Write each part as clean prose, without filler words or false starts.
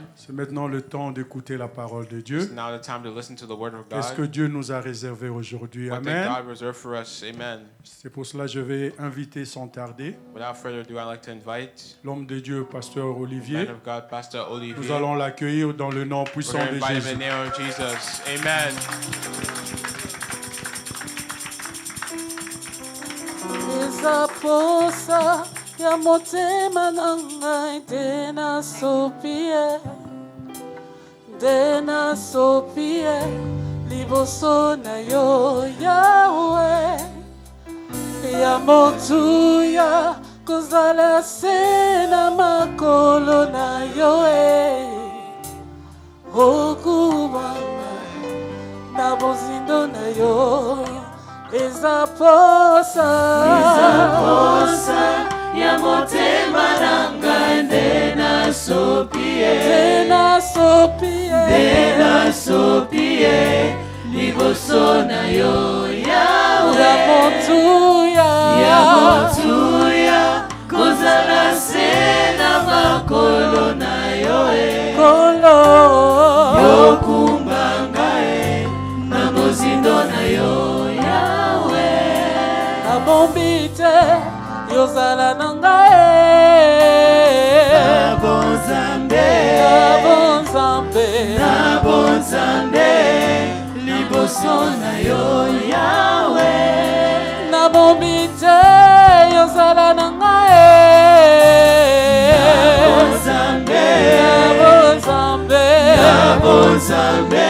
Amen. C'est maintenant le temps d'écouter la parole de It's Dieu. now the time to listen to the word of Qu'est-ce que God. Dieu nous a réservé aujourd'hui? What did Amen. God reserve for us? Amen. C'est pour cela que je vais inviter sans tarder Without further ado, I'd like to invite l'homme de Dieu, pasteur man Olivier. of God, Pastor Nous Olivier. allons l'accueillir dans le nom We're puissant going to de invite him in Jésus. the name of Jesus. Amen. Ezaposa ya motema na ngai nde nasopie liboso na yo Yawe ya motuya kozala se na makolo na yo okubanga na bozindo na yo ezaposa ya motema na ngai nde nasopie liboso na yo Yawe ya motuya kozala se na makolo na yo yokumba ngai na bozindo na yo Yawe nabombi te yozala na ngai na bonzambe liboso na yo Yawe nabombi te yozala na ngai na bonzambe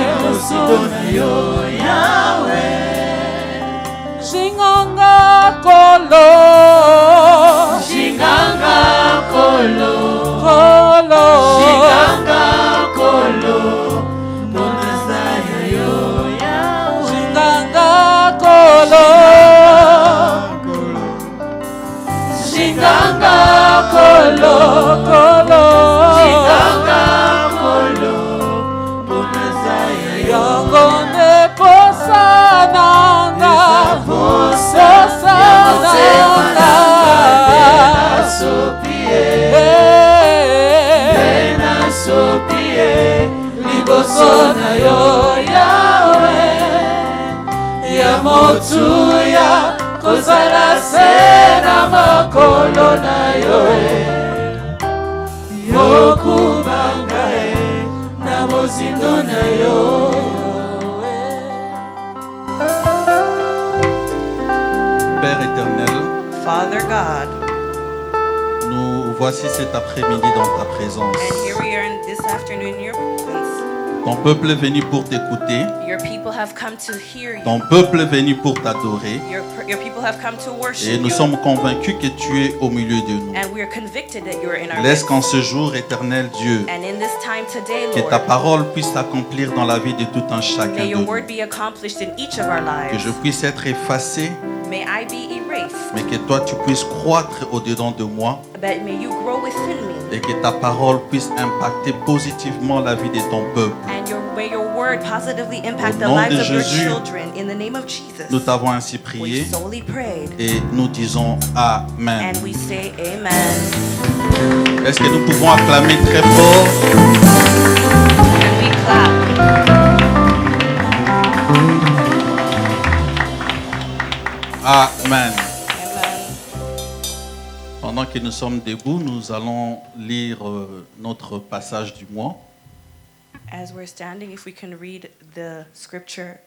liboso na yo Yawe Shinganga kolo Bonazaya yo Yawe Shinganga kolo Bonazaya yo yango nde posa nanga liboso na yo Yawe ya motuya kozala se na makolo na yo yokumanga na bozindo na yo Père éternel, Father God, nous voici cet après-midi dans ta présence. and here we are this afternoon in your presence. Ton peuple est venu pour t'écouter. Your people have come to hear you. Ton peuple est venu pour t'adorer. Your people have come to Et worship nous you. sommes convaincus que tu es au milieu de nous. And we are convicted that you are in our Laisse midst. qu'en ce jour, éternel Dieu, And in this time today, que ta Lord, parole puisse s'accomplir dans la vie de tout un chacun may de your nous. word be accomplished in each of our Que lives. je puisse être effacé, May I be erased, mais que toi tu puisses croître au-dedans de moi but may you grow within me. et que ta parole puisse impacter positivement la vie de ton peuple. And may your word positively impact Au the nom lives de of your Jésus, children. In the name of Jesus, Nous t'avons ainsi we prié solely prayed. et nous disons Amen. And we say amen. Est-ce que nous pouvons acclamer très fort? And we clap. Amen. Amen. Pendant que nous sommes debout, nous allons lire notre passage du mois. As we're standing, if we can read the scripture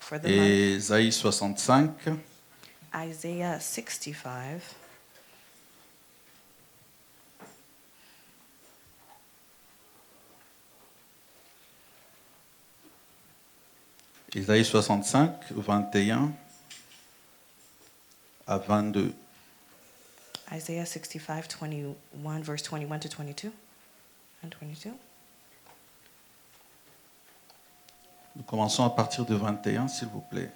for the month, Ésaïe 65, Isaiah 65. Ésaïe 65, 21 à 22. Isaiah 65, 21, verse 21 to 22. And 22. Nous commençons à partir de 21, s'il vous plaît.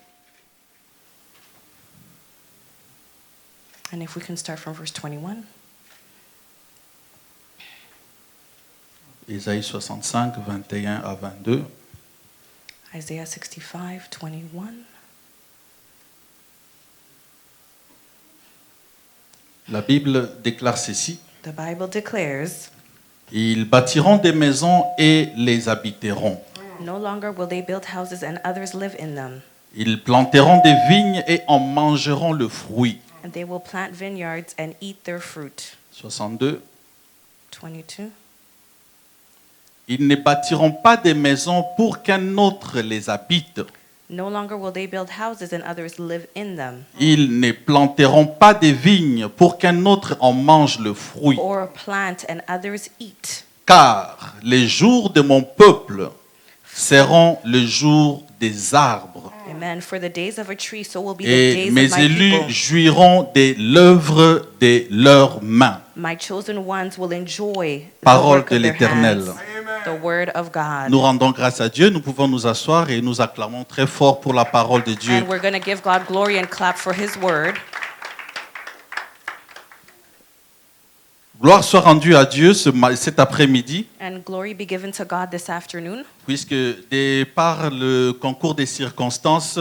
And if we can start from verse 21. Ésaïe 65, 21 à 22. Isaiah 65, 21. La Bible déclare ceci. The Bible declares, Ils bâtiront des maisons et les habiteront. No longer will they build houses and others live in them. Ils planteront des vignes et en mangeront le fruit. And they will plant vineyards and eat their fruit. 62. 22. Ils ne bâtiront pas des maisons pour qu'un autre les habite. No longer will they build houses and others live in them. Ils ne planteront pas des vignes pour qu'un autre en mange le fruit. Or plant and others eat. Car les jours de mon peuple seront le jour des arbres. Amen. For the days of a tree, so will be the Et days mes of my élus people. jouiront de l'œuvre de leurs mains. My chosen ones will enjoy the Parole work de of their l'Éternel. hands, the word of God. Nous rendons grâce à Dieu, nous pouvons nous asseoir et nous acclamons très fort pour la parole de Dieu. And we're going to give God glory and clap for his word. Gloire soit rendue à Dieu cet après-midi, And glory be given to God this afternoon. puisque par le concours des circonstances,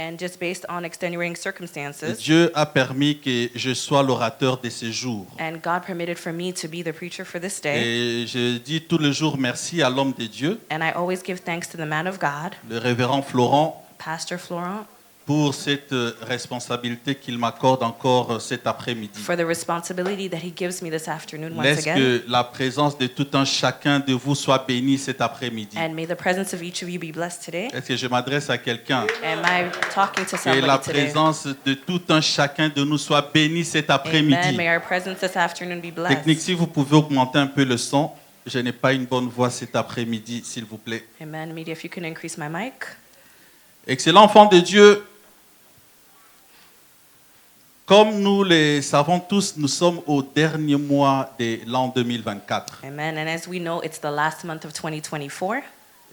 And just based on extenuating circumstances, Dieu a permis que je sois l'orateur de ce jour. and God permitted for me to be the preacher for this day. Et je dis tous les jours merci à l'homme de Dieu, And I always give thanks to the man of God, le révérend Florent, Pastor Florent, pour cette responsabilité qu'il m'accorde encore cet après-midi. for the responsibility that he gives me this afternoon once Laisse again. que la présence de tout un chacun de vous soit bénie cet après-midi. And may the presence of each of you be blessed today. Est-ce que je m'adresse à quelqu'un? Am I talking to Que la somebody today? présence de tout un chacun de nous soit bénie cet Amen. après-midi. May our presence this afternoon be blessed. Technique, si vous pouvez augmenter un peu le son. Je n'ai pas une bonne voix cet après-midi, s'il vous plaît. Amen. Media, if you can increase my mic. Excellent enfant de Dieu. Comme nous le savons tous, nous sommes au dernier mois de l'an 2024. Amen. And as we know, it's the last month of 2024.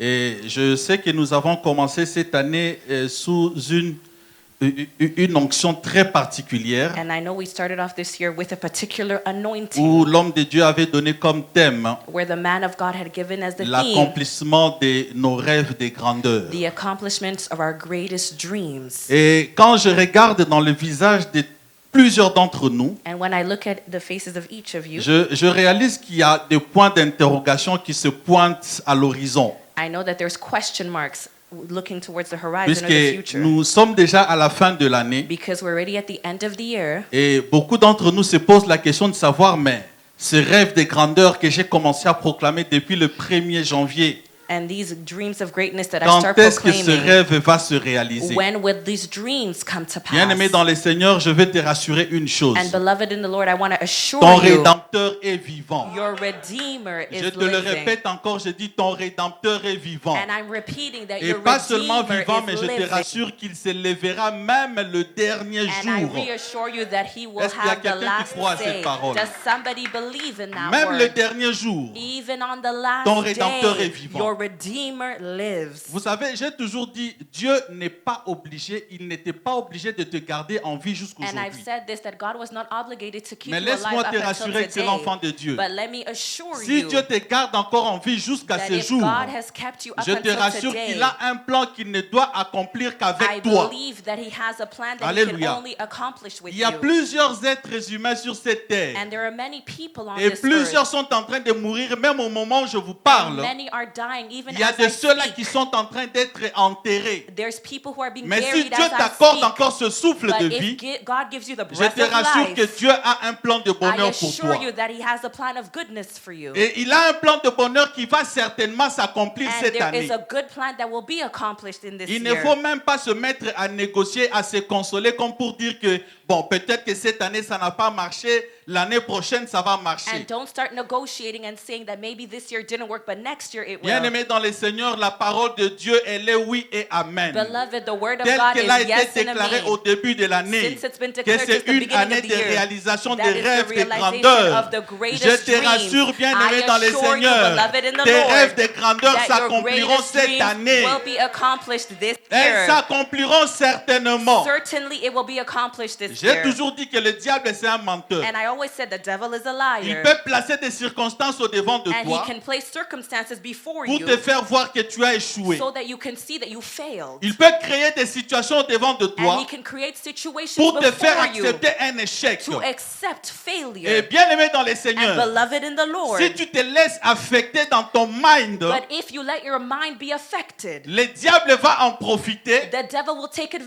Et je sais que nous avons commencé cette année sous une onction très particulière, And I know we started off this year with a particular anointing où l'homme de Dieu avait donné comme thème where the man of God had given as the theme l'accomplissement de nos rêves de grandeur. the accomplishments of our greatest dreams. Et quand je regarde dans le visage de plusieurs d'entre nous, And when I look at the faces of each of you, je réalise qu'il y a des points d'interrogation qui se pointent à l'horizon. I know that there's question marks looking towards the horizon of the Puisque future. nous sommes déjà à la fin de l'année Because we're already at the end of the year, et beaucoup d'entre nous se posent la question de savoir, mais ce rêve de grandeur que j'ai commencé à proclamer depuis le 1er janvier, and these dreams of greatness that I quand start est-ce que ce proclaiming, rêve va se réaliser? when will these dreams come to pass? Bien-aimé dans le Seigneur, je vais te rassurer une chose. And beloved in the Lord, I want to assure Ton you, Rédempteur est vivant. your Redeemer is Je te le living. répète encore, je dis ton Rédempteur est vivant. And I'm repeating that Et your pas seulement Redeemer vivant, is mais je te living. rassure qu'il se lèvera même le dernier And I jour. reassure you that he will Est-ce qu'il y a have the quelqu'un qui last croit à cette say. parole? Does somebody believe in that Même le word? dernier jour. Even on the last Ton Rédempteur est day, vivant. your Redeemer lives. Vous savez, j'ai toujours dit, Dieu n'est pas obligé, il n'était pas obligé de te garder en vie And I've jusqu'aujourd'hui. said this, that God was not obligated to keep Mais you alive laisse-moi up te until rassurer, excellent today. enfant de Dieu. But let me assure Si you Dieu te garde encore en vie jusqu'à that ce if jour, God has kept you up je te until rassure today, qu'il a un plan qu'il ne doit accomplir I qu'avec toi. believe that he has a plan that he Alléluia. can only accomplish with Il y a you. plusieurs êtres humains sur cette terre. And there are many people on Et this plusieurs earth. sont en train de mourir, même au moment où je vous And parle. many are dying even Il y a as I de ceux-là speak. qui sont en train d'être enterrés. There's people who are being Mais si buried Dieu as I t'accorde speak. encore ce souffle But de if vie, God gives you the je breath te of rassure que life, Dieu a un plan de I bonheur pour assure toi. you that he has a plan of goodness for you. Et il a un plan de bonheur qui va certainement s'accomplir And cette there année. is a good plan that will be accomplished in this Il ne year. faut même pas se mettre à négocier, à se consoler comme pour dire que, bon, peut-être que cette année ça n'a pas marché, l'année prochaine ça va marcher. And don't start negotiating and saying that maybe this year didn't work, but next year it will. Bien-aimé dans le Seigneur, la parole de Dieu, elle est oui et amen. Beloved, the word of Tel God qu'elle a is été yes and déclarée amen. au début de l'année, Since it's been que declared c'est since the une beginning année of the de year, réalisation that des is the rêves de realization grandeur. of the Je greatest te dreams. rassure, bien-aimé I dans le assure you, Seigneur, beloved in the tes Lord, rêves de grandeur that your s'accompliront greatest cette dreams année. will be accomplished this Elles year. s'accompliront certainement. Certainly it will be accomplished this J'ai year. toujours dit que le diable c'est un menteur. And I always said the devil is a Il liar. peut placer des circonstances au devant de And he toi can place circumstances before pour you te faire voir que tu as échoué. so that you can see that you failed. Il peut créer des situations au devant de And toi he can create situations pour te faire before you accepter un échec. to accept Et failure. bien aimé dans les And Seigneurs, beloved in the Lord, si tu te laisses affecter dans ton mind, but if you let your mind be affected, le diable va en profiter the devil will take et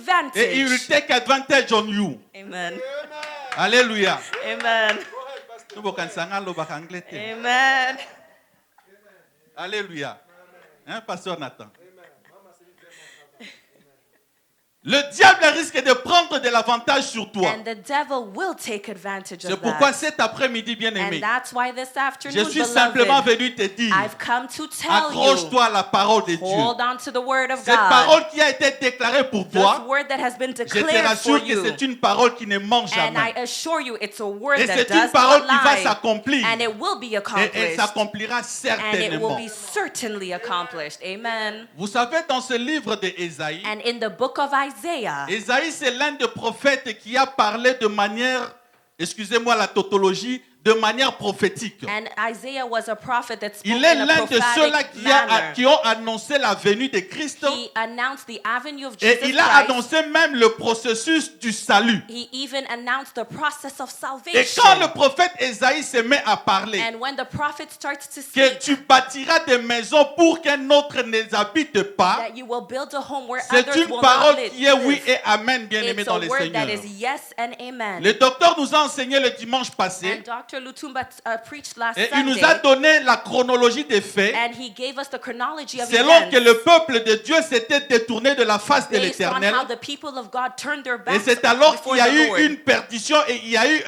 il will advantage. take advantage on you. Amen. Alléluia. Amen. Alléluia. Amen. Alléluia. Hein, Pasteur Nathan? Le diable risque de prendre de l'avantage sur toi. And the devil will take advantage C'est of pourquoi that. cet après-midi, bien aimé, And that's why this je afternoon, suis simplement beloved, venu te dire, I've come to tell you, accroche-toi à la parole de Dieu. hold on to the word of Cette God. parole qui a été déclarée pour This toi, word that has been je te declared for rassure que you. c'est une parole qui ne ment And I jamais. assure you, it's a word Et that c'est une does parole not qui va lie. s'accomplir. And it will be Et elle accomplished. s'accomplira And it will certainement. be certainly accomplished. Amen. Vous savez, dans ce livre d'Ésaïe, And in the book of Isaiah, Ésaïe, c'est l'un des prophètes qui a parlé de manière, excusez-moi la tautologie, de manière prophétique. and Isaiah was a prophet that spoke Il est in a l'un de ceux-là prophetic manner. qui ont annoncé la venue de Christ He announced the avenue of et Jesus il a Christ. annoncé même le processus du salut. He even announced the process of Et salvation. quand le prophète Ésaïe se met à parler, And when the prophet starts to que speak, tu bâtiras des maisons pour qu'un autre ne les habite pas, that you will build a home where c'est others une will parole not qui est oui live. et amen, bien aimé It's dans a les word that Seigneurs. is yes and amen. Le docteur nous a enseigné le dimanche passé And Dr. Lutumba preached last et il nous a Sunday, donné la chronologie des faits and he gave us the chronology of selon events que le peuple de Dieu s'était détourné de la face de based on l'Éternel. how the people of God turned their Et backs c'est alors before qu'il y a the eu Lord. une perdition et il y a eu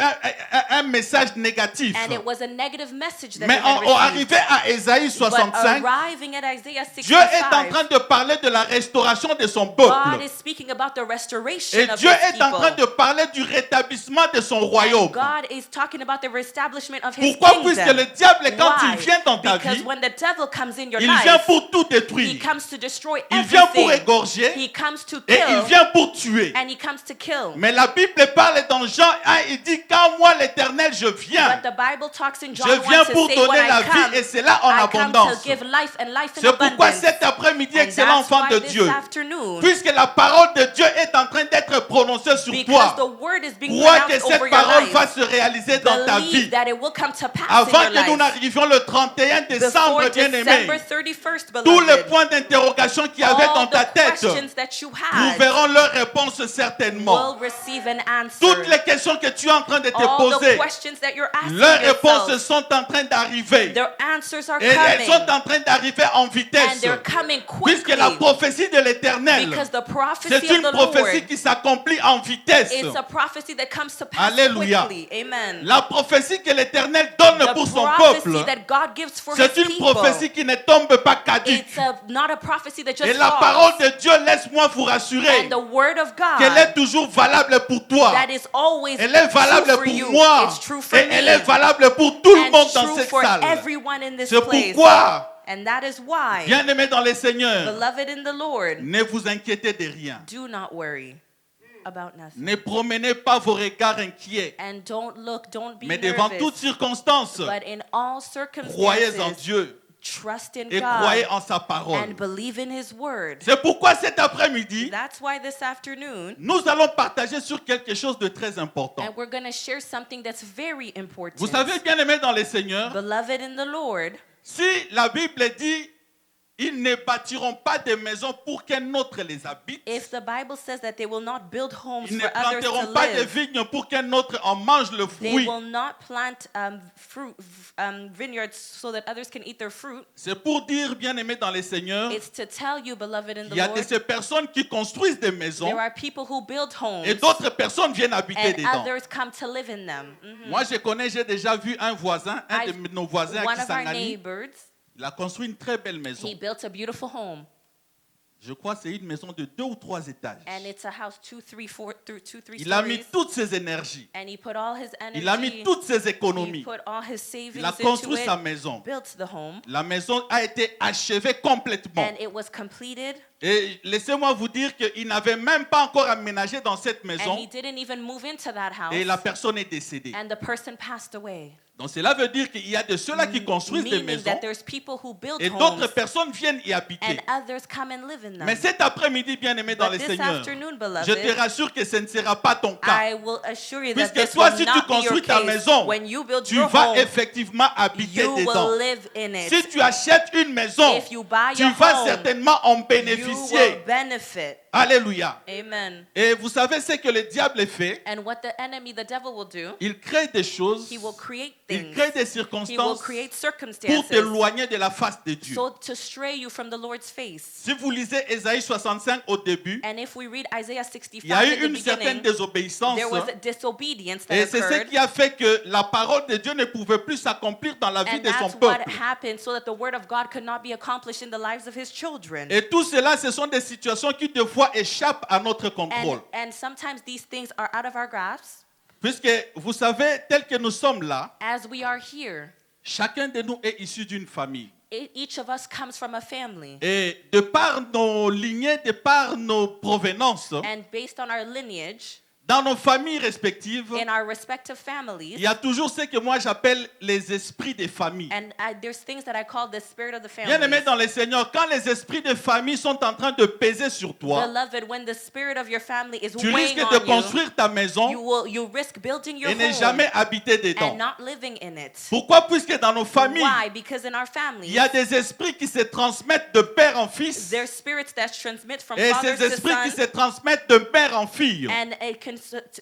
un message négatif. And it was a negative message that Mais they had on received. arrivé à Ésaïe But 65, arriving at Isaiah Dieu est en 65, train de parler de la restauration de son God peuple. is speaking about the restoration Et of Dieu his est en train de people. parler du rétablissement de son royaume. God is talking about the reestablishment of his Pourquoi? Puisque kingdom. le diable, quand Why? il vient dans ta Because vie, when the devil comes in your il vient life, pour tout he détruire. comes to destroy Il vient pour everything. égorger He comes to et il kill, vient pour tuer. and he comes to kill. Mais la Bible parle dans Jean 1, il dit quand moi l'Éternel je viens, But the Bible talks in John je 1 viens to pour say, when donner la I come, vie et c'est là en I come abondance. to give life and life in C'est pourquoi abundance. cet après-midi, And excellent that's enfant why de this Dieu, afternoon, puisque la parole de Dieu est en train d'être prononcée sur because the toi, word is being crois que pronounced over cette your parole life, va se réaliser dans ta vie. believe that it will come to pass Avant in que your nous life. n'arrivions le 31 décembre, Before bien December aimé, 31st, tous les beloved, points d'interrogation qu'il y avait dans all ta the tête questions that you had trouveront leur réponse certainement. will receive an answer. Toutes les questions que tu es en train de te All the poser, questions that you're asking leurs réponses yourself, sont en train d'arriver. their answers are Et elles sont coming. en train d'arriver en And vitesse. they're coming Puisque quickly. la prophétie de l'Éternel, Because the c'est prophecy une of the prophétie Lord, qui s'accomplit en vitesse. it's a prophecy that comes to pass Alléluia. quickly. Amen. La prophétie que l'Éternel donne The pour son prophecy peuple, that God gives for c'est his une people. prophétie qui ne tombe pas caduque. It's not a prophecy that Et just la parole falls. de Dieu, laisse-moi vous rassurer And the word of qu'elle est God toujours valable pour toi. that is always Elle est valable true for pour you. moi. It's true for Et me. elle est valable pour tout le And monde dans true cette for salle. everyone in this C'est place. pourquoi, And that is why, bien-aimés dans les Seigneurs, beloved in the Lord, ne vous inquiétez de rien. do not worry about nothing. Ne promenez pas vos regards inquiets. And don't be Mais devant nervous. toutes circonstances, But in all croyez en circumstances, Dieu trust in et God croyez en sa parole. and believe in His word. C'est pourquoi cet après-midi, That's why this afternoon, nous allons partager sur quelque chose de très important. and we're going to share something that's very important. Vous savez, bien-aimés dans les Seigneurs, Beloved in the Lord, si la Bible dit ils ne bâtiront pas de maisons pour qu'un autre les habite, if the Bible says that they will not build homes ils ne for others planteront to pas de live, vignes pour qu'un autre en mange le they fruit. will not plant vineyards so that others can eat their fruit. C'est pour dire, bien-aimés dans les Seigneurs, It's to tell you, beloved in il the y a Lord, ces personnes qui construisent des maisons there are people who build homes et d'autres personnes viennent habiter and dedans. others come to live in them. Mhm. Moi, je connais, j'ai déjà vu un voisin, un de nos voisins à One of our Kisangani. neighbors, Il a construit une très belle maison. he built a beautiful home. Je crois que c'est une maison de 2 ou 3 étages. And it's a house 2, 3, 4, through 2, 3 Il a mis stories. toutes ses énergies. And he put all his Il a mis energy. toutes ses He économies. put all his Il a savings into construit sa it. maison. Built the home. La maison a été achevée complètement. And it was completed. Et laissez-moi vous dire qu'il n'avait même pas encore aménagé dans cette And maison. he didn't even move into that house. Et la personne est décédée. And the person passed away. Donc cela veut dire qu'il y a de ceux-là qui construisent des Meaning maisons that there's people who build et d'autres homes personnes viennent y habiter. and others come and live in them. Mais cet après-midi, bien-aimé dans But le this Seigneur, afternoon, je te beloved, rassure que ce ne sera pas ton cas. I will assure you that Puisque this toi, will si tu not be your construis ta case. maison, When you build tu your vas home, effectivement habiter you dedans. will live in it. Si tu achètes une maison, If you buy tu your vas home, certainement en you bénéficier. will benefit. Alléluia. Amen. Et vous savez ce que le diable fait? And what the enemy, the devil, will do, Il crée des choses, he will create il things. crée des He will circonstances create pour circumstances t'éloigner de la face de Dieu. so to stray you from the Lord's face. Si vous lisez Ésaïe 65 au début, And if we read Isaiah 65 il y a at eu the une certaine beginning, désobéissance. there was a disobedience that Et c'est ce occurred. qui a fait que la parole de Dieu ne pouvait plus s'accomplir dans la vie And de son that's what peuple. happened so that the word of God could not be accomplished in the lives of his children. Et tout cela, ce sont des situations qui des fois échappent à notre contrôle. And sometimes these things are out of our grasp. Puisque vous savez, tel que nous sommes là, As we are here, chacun de nous est issu d'une famille. each of us comes from a family. Et de par nos lignées, de par nos provenances, And based on our lineage, dans nos familles respectives, in our respective il families, y a toujours ce que moi j'appelle les esprits de famille. and there's things that I call the spirit of the Bien aimé family. dans le Seigneur, quand les esprits de famille sont en train de peser sur toi, Beloved, when the spirit of your family is tu weighing risques de on construire ta maison you risk building your et ne home jamais habiter dedans. and not living in it. Pourquoi? Puisque dans nos familles, Why? Because in our il families, y a des esprits qui se transmettent de père en fils there's spirits that transmit from et father ces to esprits qui son, se transmettent de mère en fille. and it can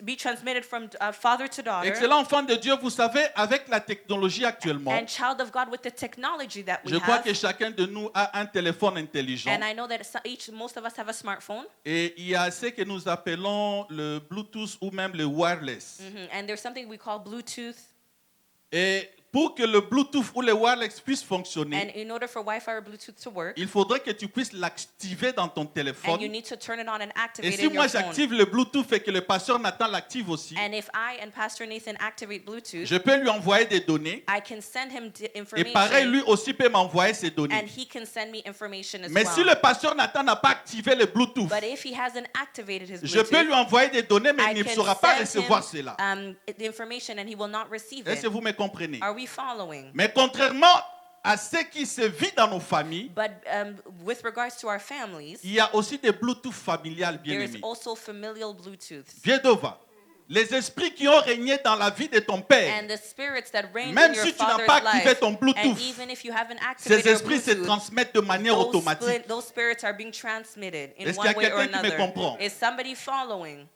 be transmitted from father to daughter. Excellent enfant de Dieu, vous savez, avec la technologie actuellement, And child of God, with the technology that we je crois have, que chacun de nous a un téléphone intelligent. and I know that most of us have a smartphone, Et il y a ce que nous appelons le Bluetooth ou même le wireless. and there's something we call Bluetooth. Et pour que le Bluetooth ou le wireless puisse fonctionner, And in order for Wi-Fi or Bluetooth to work, il faudrait que tu puisses l'activer dans ton and you téléphone. need to turn it on and Et activate si in moi your phone. j'active le Bluetooth et que le pasteur Nathan l'active aussi, And if I and Pastor Nathan activate Bluetooth, je peux lui envoyer des données. I can send him Et pareil, information, lui aussi peut m'envoyer ces and données. he can send me information as Mais si well. le pasteur Nathan n'a pas activé le Bluetooth, But if he hasn't activated his je peux lui Bluetooth, envoyer des données, mais I il ne can saura pas send recevoir him cela. the information and he will not receive Est-ce it. que vous me comprenez? Are we following? Mais contrairement à ce qui se vit dans nos familles, But with regards to our families, il y a aussi des Bluetooth familiales bien there is aimés. also familial Bluetooth. Viedova, les esprits qui ont régné dans la vie de ton père, And the spirits that reign même in your si tu n'as father's pas activé life, ton Bluetooth, and even if you haven't ces activated your esprits se Bluetooth, transmettent de manière automatique. those spirits are being transmitted in Est-ce qu'il y a one way or quelqu'un qui me another. comprend? Is somebody following?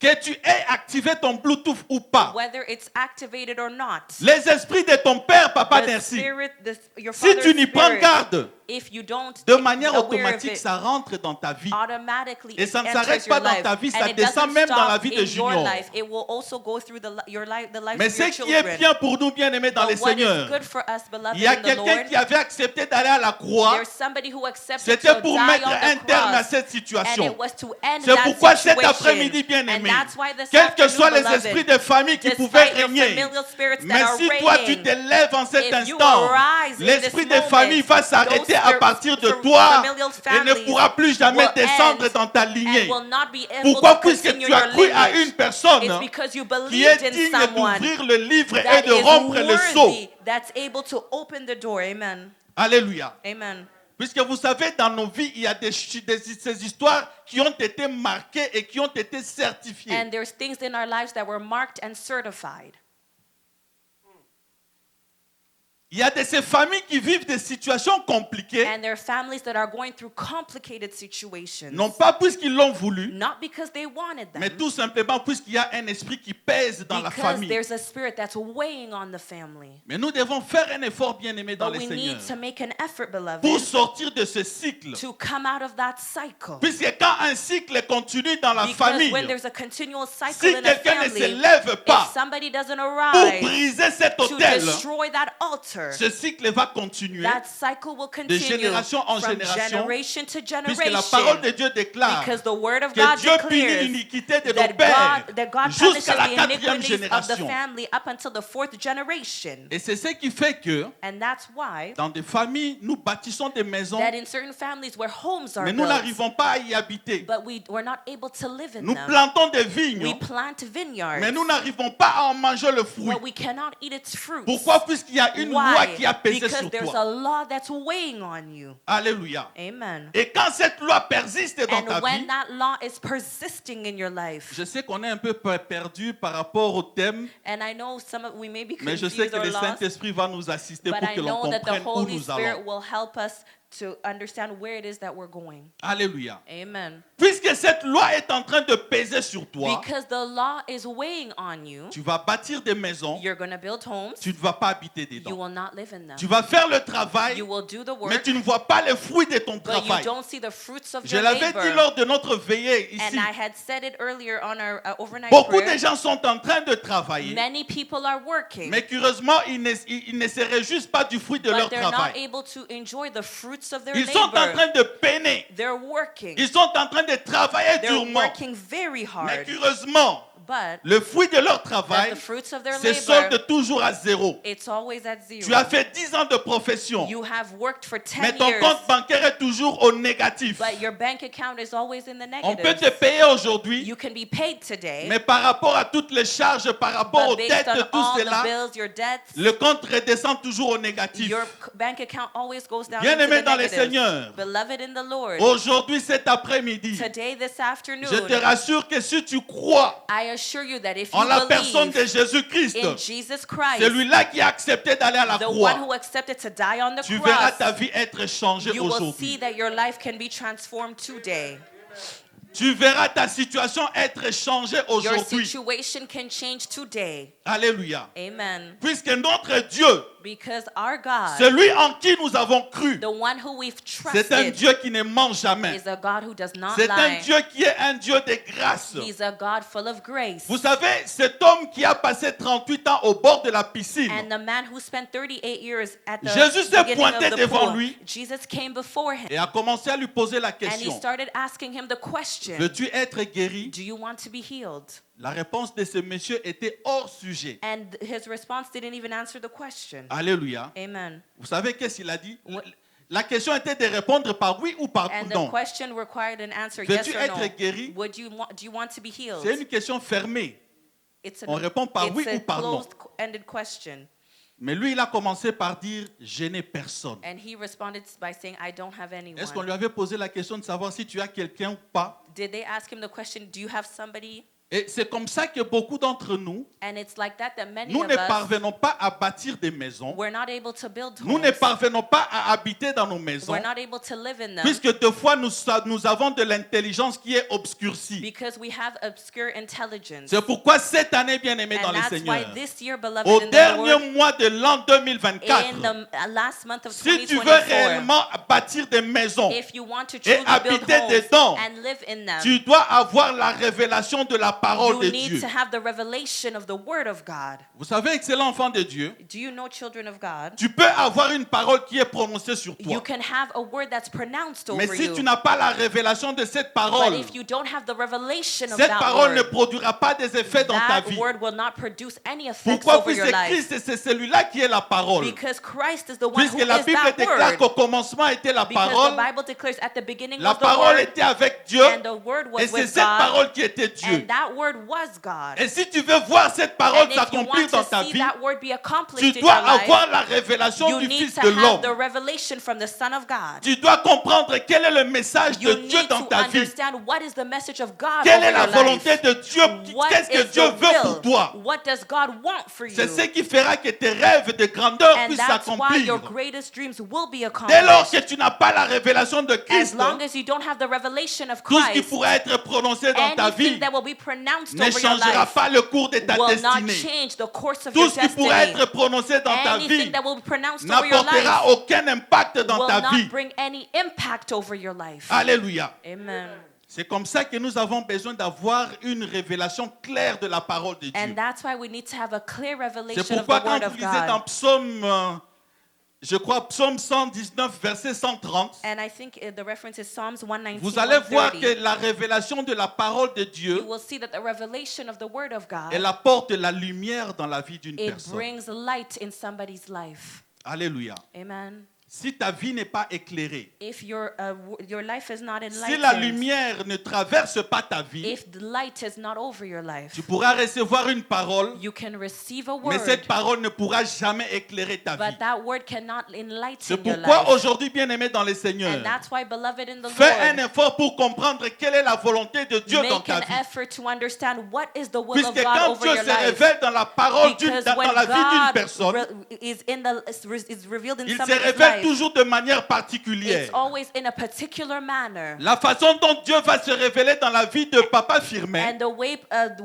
Que tu aies activé ton Bluetooth ou pas, Whether it's activated or not, les esprits de ton père, papa the Nancy, spirit, your si father's tu n'y prends spirit, garde, if you don't de take manière aware of automatique, it, ça rentre dans ta vie. automatically Et ça ne it s'arrête enters pas your dans life. ta vie, ça And it descend doesn't même dans la stop vie de in your Junior. life. It will also go through the lives Mais of ce your qui est children. bien pour nous, bien-aimés dans But le what is Seigneur, good for us, beloved il y a in the quelqu'un Lord, qui avait accepté d'aller à la croix. there's somebody who accepted C'était to pour die mettre on un the terme à cross. cette And situation. it was to end C'est that pourquoi cet situation. après-midi, And bien-aimé, that's why this quels que soient les afternoon, esprits beloved, de famille qui despite pouvaient your régner, familial spirits mais that are si toi tu reigning, te lèves en cet if you instant, arise in l'esprit this de famille moment, va s'arrêter those à partir de spirits, toi familial et ne families pourra plus jamais will descendre end dans ta and lignée. will not be able Pourquoi? to Puisque continue tu as your cru à lineage. une personne It's because you qui believed est in digne someone d'ouvrir le livre et that de is rompre le sceau. worthy, that's able to open the door. Amen. Alléluia. Amen. Puisque vous savez, dans nos vies, il y a ces histoires qui ont été marquées et qui ont été certifiées. And there's things in our lives that were marked and certified. Il y a de ces familles qui vivent des situations compliquées, And there are families that are going through complicated situations. non pas puisqu'ils l'ont voulu, Not because they wanted them, mais tout simplement puisqu'il y a un esprit qui pèse dans la because famille. there's a spirit that's weighing on the family. Mais nous devons faire un effort bien-aimé dans But le we Seigneur need to make an effort, beloved, pour sortir de ce cycle. to come out of that cycle. Puisque quand un cycle continue dans la Because famille, when there's a continual cycle si in a quelqu'un ne se family, lève pas if somebody doesn't pour arise briser cet to autel, destroy that altar, altar, ce cycle va continuer that cycle will de continue génération en from génération, generation to puisque la parole generation. de Dieu déclare Because the word of que God Dieu punit declares l'iniquité de nos that pères God jusqu'à punishes la the 4e iniquities of the génération. family up until the 4th generation. Et c'est ce qui fait que And that's why dans des familles, nous bâtissons des maisons, that in certain families where homes are mais nous built, n'arrivons pas à y habiter. but we're not able to live in Nous them. plantons des We vignes, plant vineyards, mais nous n'arrivons pas à en manger le fruit. but we cannot eat its fruits. Pourquoi? Puisqu'il y a une loi Why? qui a pesé Because sur there's toi. a law that's weighing on you. Alléluia. Amen. Et quand cette loi persiste dans ta And when vie, that law is persisting in your life, je sais qu'on est un peu perdu par rapport au thème, and I know we may be mais je sais confused que or le lost, Saint-Esprit va nous assister but pour I que l'on know that the comprenne où Holy nous Spirit allons. will help us to understand where it is that we're going. Alléluia. Amen. Puisque cette loi est en train de peser sur toi, Because the law is weighing on you, tu vas bâtir des maisons, you're going to build homes, tu ne vas pas habiter you dedans. will not live in them. Tu vas faire le travail, You will do the mais work, tu ne vois pas les fruits de ton but you travail. don't see the fruits of Je your l'avais dit labor. lors de notre veillée And ici. I had said it earlier on our overnight Beaucoup de prayer. gens sont en train de travailler, Many people are working, mais curieusement, ils ne se réjouissent pas du fruit de leur but they're not travail. able to enjoy the fruits of their Ils sont en labor. train de peiner. They're working. Ils sont en train de travailler They're durement. working very Mais hard, curieusement, but le fruit de leur that travail the fruits of their se labor, solde toujours à zéro. it's always at Tu zero. as fait 10 ans de profession, You have worked for mais 10 ton years, compte bancaire est toujours au négatif. but your bank account is always in the On peut te negative. payer aujourd'hui, You can be paid today, mais par rapport à toutes les charges, par rapport aux but dettes, based on tout all cela, the bills, your debts, le compte redescend toujours au négatif. your bank account always goes down Bien into aimé the dans le negative. Seigneur, Beloved in the Lord, aujourd'hui, cet après-midi, today, this je te afternoon, rassure que si tu crois I assure you that if en la you personne de believe Jésus-Christ, in Jesus Christ, celui-là qui a accepté d'aller à la the one croix, who accepted to die on the tu verras ta cross, vie être changée you will see aujourd'hui. that your life can be transformed today. Tu verras ta situation être changée Your aujourd'hui. situation can change today. Alléluia. Amen. Puisque notre Dieu, Because our God, celui en qui nous avons cru, the one who we've c'est un trusted, Dieu qui ne ment jamais. is a God who does not C'est un lie. Dieu qui est un Dieu de grâce. He's a God full of grace. Vous savez, cet homme qui a passé 38 ans au bord de la piscine, And the man who spent 38 years at the Jésus s'est beginning pointé of the devant pool, lui Jesus came before him et a commencé à lui poser la and he question, started asking him the question, veux-tu être guéri? do you want to be healed? La réponse de ce monsieur était hors sujet. And his response didn't even answer the question. Alléluia. Amen. Vous savez qu'est-ce qu'il a dit? La question était de répondre par oui ou par And the non. question required an answer, Veux-tu yes or être no. guéri? Do you want to be healed? C'est une question fermée. It's On répond par oui a ou par non. closed-ended question. Mais lui, il a commencé par dire, je n'ai personne. And he responded by saying, I don't have Est-ce qu'on anyone. lui avait posé la question de savoir si tu as quelqu'un ou pas? Did they ask him the question, do you have somebody? Et c'est comme ça que beaucoup d'entre nous, And it's like that many nous of ne us, parvenons pas à bâtir des maisons. we're not able to build Nous ne homes. parvenons pas à habiter dans nos maisons. We're not able to live in them Puisque deux fois, nous avons de l'intelligence qui est obscurcie. because we have obscure intelligence. C'est pourquoi cette année, bien aimée dans And le that's why Seigneur, this year, beloved au in the dernier Lord, mois de l'an 2024, in the last month of si tu veux 2024, réellement bâtir des maisons, if you want to et truly build habiter homes dedans, and live in them, tu dois avoir la révélation de la parole you de need Dieu. to have the revelation of the Word of God. Vous savez, excellent enfant de Dieu, Do you know, children of God? tu peux avoir une parole qui est prononcée sur You toi. can have a word that's pronounced over Mais si you. tu n'as pas la révélation de cette But parole, if you don't have the revelation of cette that parole ne word, produira pas des effets dans ta that vie. word will not produce any effects Pourquoi? over your Puisque life. Christ, c'est celui-là qui est la parole. Because Christ is the one Puisque who la is Bible that déclare word. qu'au commencement était la Because the parole, Bible declares at the beginning la was the parole word, était avec Dieu, and the word was et c'est with cette God, parole qui était Dieu. and that word was God. Et si tu veux voir cette parole And if you s'accomplir want dans to ta see vie, that word be accomplished tu in dois your life, avoir la révélation you du need Fils to de have the l'homme. revelation from the Son of God. Tu dois comprendre quel est le message de You Dieu need dans to ta vie. understand what is the message of God Quelle over est la your volonté life. de Dieu? What Qu'est-ce que is Dieu the veut pour will? toi? What does God want for you? C'est ce qui fera que tes rêves de grandeur And puissent that's why your s'accomplir. greatest dreams will be Dès lors que accomplished. tu n'as pas la révélation de As Christ, long as you don't have the revelation of tout ce qui Christ, pourrait être prononcé dans ta anything vie that will be pronounced ne over your changera life pas le cours de ta will not destinée. change the course of Tout your ce qui pourrait destiny. être prononcé dans ta Anything vie that will be pronounced over your n'apportera life aucun impact dans will ta not vie. bring any impact over your life. Alléluia. Amen. C'est comme ça que nous avons besoin d'avoir une révélation claire de la parole de Dieu. And that's why we need to have a clear C'est revelation of pourquoi the quand Word vous of lisez dans God. Psaume je crois, Psaume 119, verset 130, And I think the reference is Psalms 119, vous allez voir 130. que la révélation de la parole de You Dieu, will see that the revelation of the Word of God, elle apporte la lumière dans la vie d'une it personne. brings light in somebody's life. Alléluia. Amen. Si ta vie n'est pas éclairée, If your life is not si la enlightened, lumière ne traverse pas ta vie, if the light is not over your life, tu pourras recevoir une parole, you can receive a mais word, cette parole ne pourra jamais éclairer ta vie. but that word cannot enlighten C'est your pourquoi life. aujourd'hui, bien-aimé dans le Seigneur, And that's why, beloved in the fais un Lord, effort pour comprendre quelle est la volonté de Dieu dans make ta an vie. effort to understand what is the will of Puisque God quand over Dieu your se life. révèle dans la parole, Because dans when la vie d'une God personne, is revealed in il se somebody's révèle life, toujours de manière particulière. it's always in a particular manner. La façon dont Dieu va se révéler dans la vie de Papa Firmin, And the way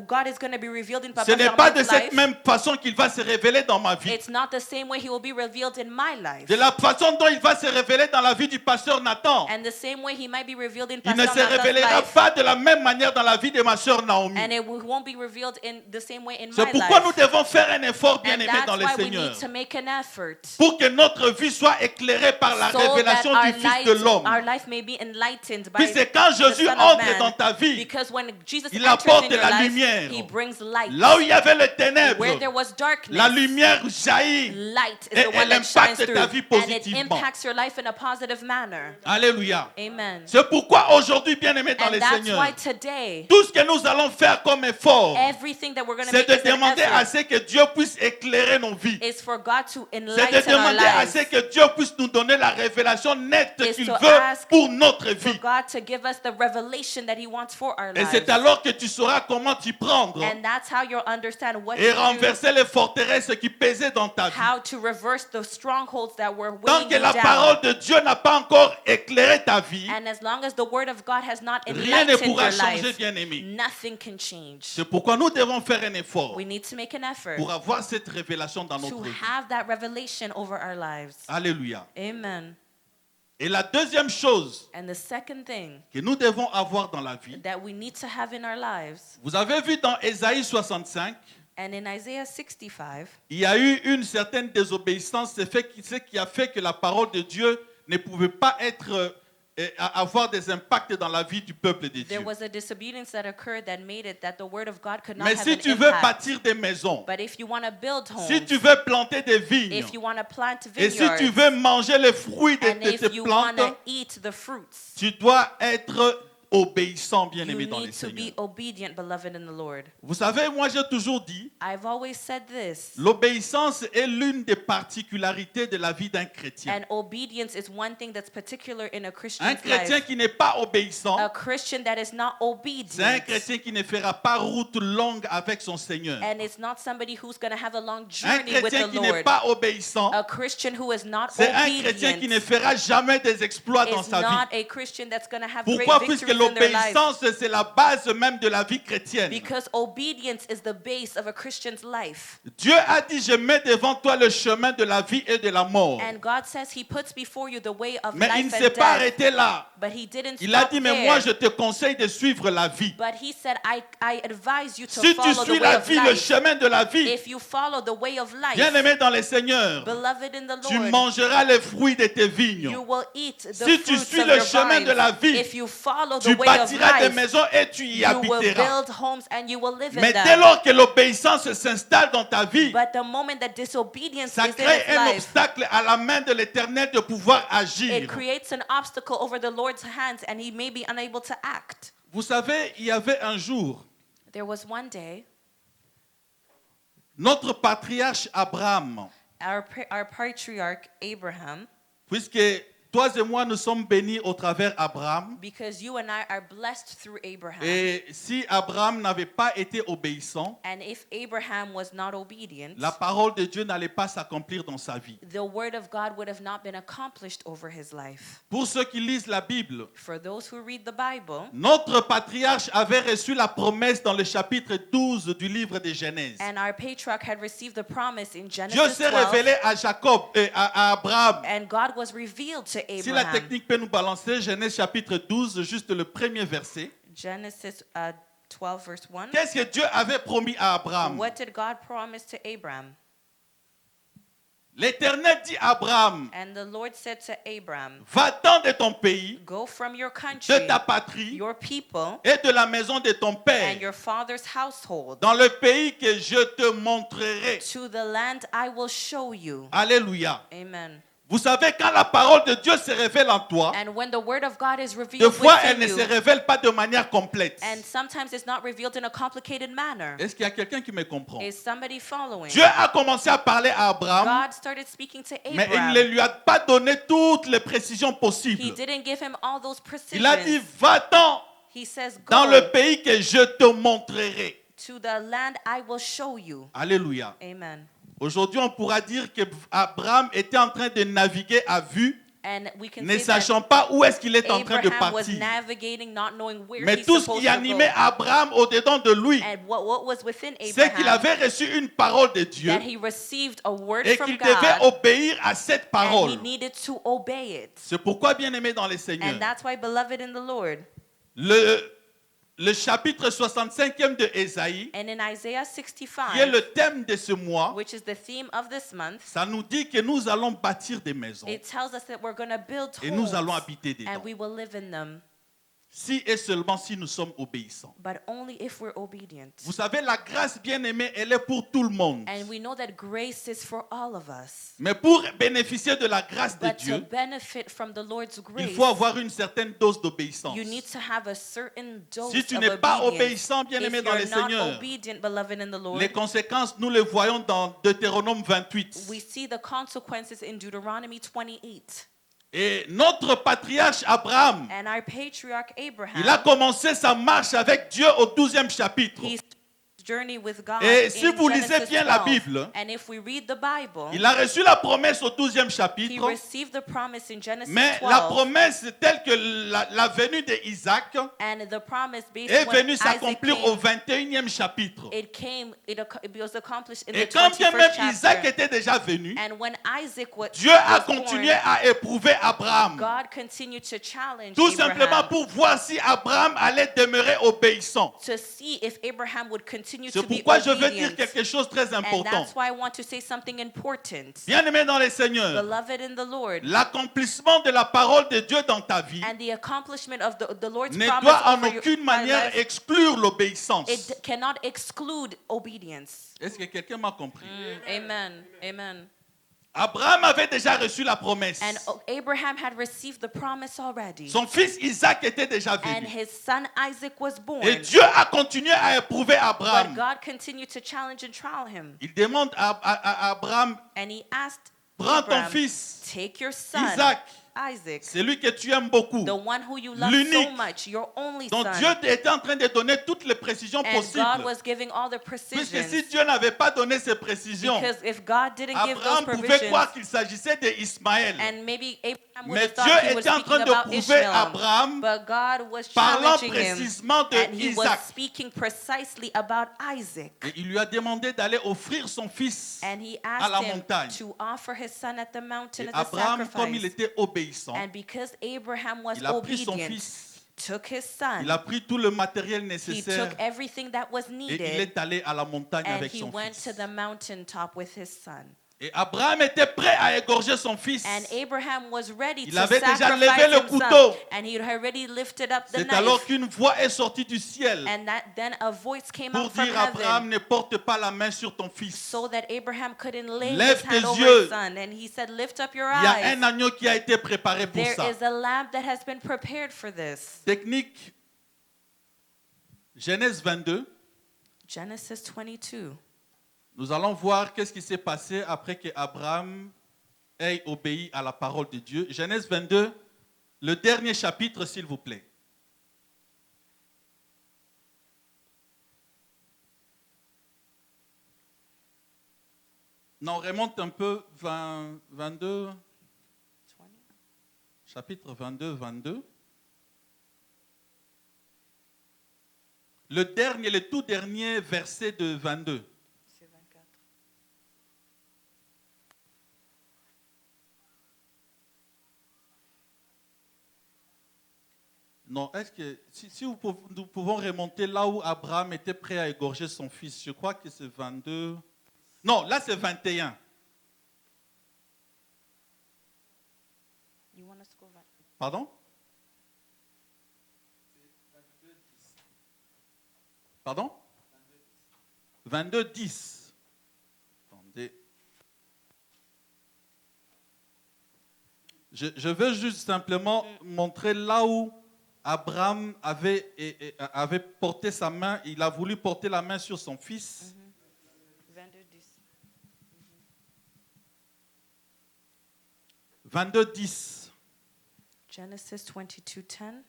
God is going to be revealed in ce Papa n'est pas de Firmin's cette life, même façon qu'il va se révéler dans ma vie. it's not the same way he will be revealed in my life. De la façon dont il va se révéler dans la vie du pasteur Nathan, And the same way he might be revealed in il ne Pastor se Nathan's révélera life. pas de la même manière dans la vie de ma sœur Naomi. And it won't be revealed in the same way in C'est my pourquoi nous life. devons faire un effort, And bien-aimé, that's dans le why we Seigneur, need to make an effort. pour que notre vie soit éclairée par la So that révélation du Fils de l'homme. our life may be enlightened by Puisque quand the Jésus Son of entre dans Man. ta vie, Because when Jesus il enters apporte in your la life, lumière. he brings light. là où il y avait les ténèbres, Where there was darkness, la lumière jaillit light is et the one elle that shines impacte through, ta vie and it positivement. impacts your life in a positive manner. Alléluia. Amen. C'est pourquoi aujourd'hui, bien-aimé dans And le that's Seigneur, why today, tout ce que nous allons faire comme effort, everything that we're going to c'est make de as an demander à effort ce que Dieu puisse éclairer nos vies. is for God to C'est de enlighten our demander à lives. ce que Dieu puisse nous donner la révélation nette Is qu'il to veut ask pour notre For vie. God to give us the revelation that He wants for our Et lives. c'est alors que tu sauras comment t'y prendre And that's how you'll understand what et to do, renverser les forteresses qui pesaient dans ta vie. how to reverse the strongholds that were Tant weighing que you la down. parole de Dieu n'a pas encore éclairé ta vie, And as long as the word of God has not rien ne enlightened pourra your changer, life, bien-aimé. nothing can change. C'est pourquoi nous devons faire un effort We need to make an effort pour avoir cette révélation dans notre to vie. have that revelation over our lives. Alléluia. Amen. Et la deuxième chose And the second thing que nous devons avoir dans la vie, that we need to have in our lives, vous avez vu dans Ésaïe 65, and in Isaiah 65, il y a eu une certaine désobéissance, ce qui a fait que la parole de Dieu ne pouvait pas avoir des impacts dans la vie du peuple de Dieu. there was a disobedience that occurred that made it that the word of God could not Mais have si an tu veux impact. bâtir des maisons, But if you want to build homes, si tu veux planter des vignes, if you want to plant et si vineyards, tu veux manger les fruits and de if tes you want plantes, to eat the fruits, tu dois être obéissant, you bien-aimé dans le need to Seigneur. be obedient, beloved in the Lord. Vous savez, moi j'ai toujours dit, I've always said this, l'obéissance est l'une des particularités de la vie d'un chrétien. and obedience is one thing that's particular in a Un Christian's chrétien life. qui n'est pas obéissant, A Christian that is not c'est un obedient, chrétien qui ne fera pas route longue avec son Seigneur. and it's not somebody who's going to have a long Un journey with chrétien the qui n'est Lord. pas obéissant, A Christian who is not c'est un chrétien qui ne obedient fera jamais des exploits dans is sa not vie. a Christian that's going to have great Pourquoi? Puisque victories in their life. l'obéissance, c'est la base même de la vie chrétienne. Because obedience is the base of a Christian's life. Dieu a dit, je mets devant toi le chemin de la vie et de la mort. And God says He puts before you the way of Mais il ne life s'est and pas death. arrêté là. But He didn't Il a stop dit, mais there. moi je te conseille de suivre la vie. But He said, I advise you to Si tu follow the suis way la of vie, le life. chemin de la vie, If you follow the way of life, bien-aimé dans le Seigneur, beloved in the tu Lord, mangeras les fruits de tes you vignes. will eat the Si tu fruits suis of le your chemin vines. de la vie, If you follow the Tu way of bâtiras des life, maisons et tu y you will habiteras. build homes and you will live in Mais dès them. lors que l'obéissance s'installe dans ta vie, But the moment that disobedience ça is in crée its un life, obstacle à la main de l'Éternel de pouvoir agir. it creates an obstacle over the Lord's hands and He may be unable to act. Vous savez, il y avait un jour, There was one day, notre patriarche Abraham, our patriarch Abraham, puisque toi et moi nous sommes bénis au travers Abraham, because you and I are blessed through Abraham. et si Abraham n'avait pas été obéissant, And if Abraham was not obedient, la parole de Dieu n'allait pas s'accomplir dans sa vie. the word of God would have not been accomplished over his life. Pour ceux qui lisent la Bible, For those who read the Bible, notre patriarche avait reçu la promesse dans le chapitre 12 du livre de Genèse. and our patriarch had received the promise in Dieu Genesis s'est 12, révélé à Jacob et à Abraham. and God was revealed to Si la Abraham. technique peut nous balancer, Genèse chapitre 12, juste le premier verset. Genesis 12 verse 1. Qu'est-ce que Dieu avait promis à Abraham? What did God promise to Abraham? L'Éternel dit à Abraham, And the Lord said to Abram, va-t'en de ton pays, go from your de country, ta patrie your people, et de la maison de ton and père, your father's household, dans le pays que je te montrerai. to the land I will show you. Alléluia. Amen. Vous savez, quand la parole de Dieu se révèle en toi, And when the word of God is des revealed fois, elle within ne se you, révèle pas de manière complète. and sometimes it's not revealed in a complicated manner. Est-ce qu'il y a quelqu'un qui me comprend? Is somebody following? Dieu a commencé à parler à Abraham, God started speaking to mais il Abraham. ne lui a pas donné toutes les précisions He possibles. didn't give him all those Il a dit, precisions. va-t'en He says, dans go le pays que je te montrerai. to the land I will show you. Alléluia. Amen. Aujourd'hui, on pourra dire qu'Abraham était en train de naviguer à vue, And we can ne say that sachant pas où est-ce qu'il est en train de Abraham was partir. navigating, not knowing where Mais he's tout ce supposed qui to animait go. Abraham au-dedans de lui, And what was within c'est qu'il Abraham, avait reçu une parole de Dieu that he received a word et from qu'il devait God, obéir à cette and he parole. needed to obey it. C'est pourquoi, bien-aimé dans le Seigneur, And that's why, beloved in the Lord, le chapitre 65e de Ésaïe, and in Isaiah qui est 65, le thème de ce mois, which is the theme of this month, ça nous dit que nous allons bâtir des maisons it tells us that we're going to build et nous allons homes habiter dedans. and we will live in them, Si et seulement si nous sommes obéissants. but only if we're obedient. Vous savez, la grâce, bien-aimée, elle est pour tout le monde. And we know that grace is for all of us. Mais pour bénéficier de la grâce de But to Dieu, benefit from the Lord's il grace, faut avoir une certaine dose d'obéissance. you need to have a certain dose Si tu of n'es pas obedience. obéissant, bien-aimé If dans le you're not Seigneur, obedient, beloved in the Lord, les conséquences, nous les voyons dans Deutéronome 28. we see the consequences in Deuteronomy 28. Et notre patriarche Abraham, And our patriarch Abraham, il a commencé sa marche avec Dieu au 12e chapitre. his journey with God Et in si vous lisez Genesis bien la 12. Bible, And if we read the Bible, Il a reçu la promesse au 12e he chapitre, received the promise in Genesis mais 12. la promesse telle que la venue d'Isaac And the promise based est when venue Isaac s'accomplir came, au 21e chapitre. it was accomplished in Et the quand bien même 21st Isaac chapter. était déjà venu, And when Isaac was, Dieu a was continué born, à éprouver Abraham. God continued to challenge Tout simplement Abraham pour voir si Abraham allait demeurer obéissant. to see if Abraham would continue C'est to be pourquoi je veux obedient. dire quelque chose de très And important. that's why I want to say something important. Bien-aimé dans le Seigneur, Beloved in the Lord, l'accomplissement de la parole de Dieu dans ta vie and the accomplishment of the Lord's ne promise doit en over aucune my manière life, exclure l'obéissance. it cannot exclude obedience. Est-ce que quelqu'un m'a compris? Amen. Amen. Abraham avait déjà reçu la promesse. And Abraham had received the promise already. Son fils Isaac était déjà And venu. his son Isaac was born. Et Dieu a continué à éprouver But Abraham. God continued to challenge and trial him. Il demande à Abraham, And he asked prends ton Abraham, fils, take your son, Isaac, Isaac, celui que tu aimes beaucoup, the one who you love so l'unique, much, your only dont son. Dieu était en train de donner toutes les précisions And God possibles. was giving all the Puisque precisions. si Dieu n'avait pas donné ces précisions, Because if God didn't give those Abraham pouvait provisions, croire qu'il s'agissait d'Ismaël. and maybe Abraham would Mais have thought Dieu he was était en train speaking de about prouver Ishmael. Abraham, But God was parlant challenging him, précisément de and he was Isaac. speaking precisely about Isaac. Et il lui a demandé d'aller offrir son fils And he à la asked him montagne. to offer his son at the mountain Et as a Abraham, comme il sacrifice. était obéissant, And because Abraham was il a pris son obedient, fils, took his son, il a pris tout le matériel he nécessaire took everything that was et il needed, est allé à la montagne and avec he son went fils. to the mountaintop with his son. Et Abraham était prêt à égorger son fils. And Abraham was ready Il to avait déjà sacrifice levé le himself, couteau. and he had already lifted up the C'est alors knife. qu'une voix est sortie du ciel And then a voice came pour out from dire Abraham, heaven, ne porte pas la main sur ton fils. so that Abraham couldn't lay Lève his hand tes over yeux. his son. And he said, lift up your Il y a eyes. un agneau qui a été préparé pour There ça. is a lamb that has been prepared for this. Technique, Genèse 22. Genesis 22. Nous allons voir qu'est-ce qui s'est passé après que Abraham ait obéi à la parole de Dieu. Genèse 22, le dernier chapitre, s'il vous plaît. Non, on remonte un peu, 22, chapitre 22, 22. Le tout dernier verset de 22. C'est 24. Non, est-ce que si nous pouvons remonter là où Abraham était prêt à égorger son fils, je crois que c'est 22. Non, là c'est 21. you want us to go back? Pardon? Pardon? 22:10. Attendez. Je veux juste simplement montrer là où Abraham avait porté sa main. Il a voulu porter la main sur son fils. 22:10. Genesis 22:10.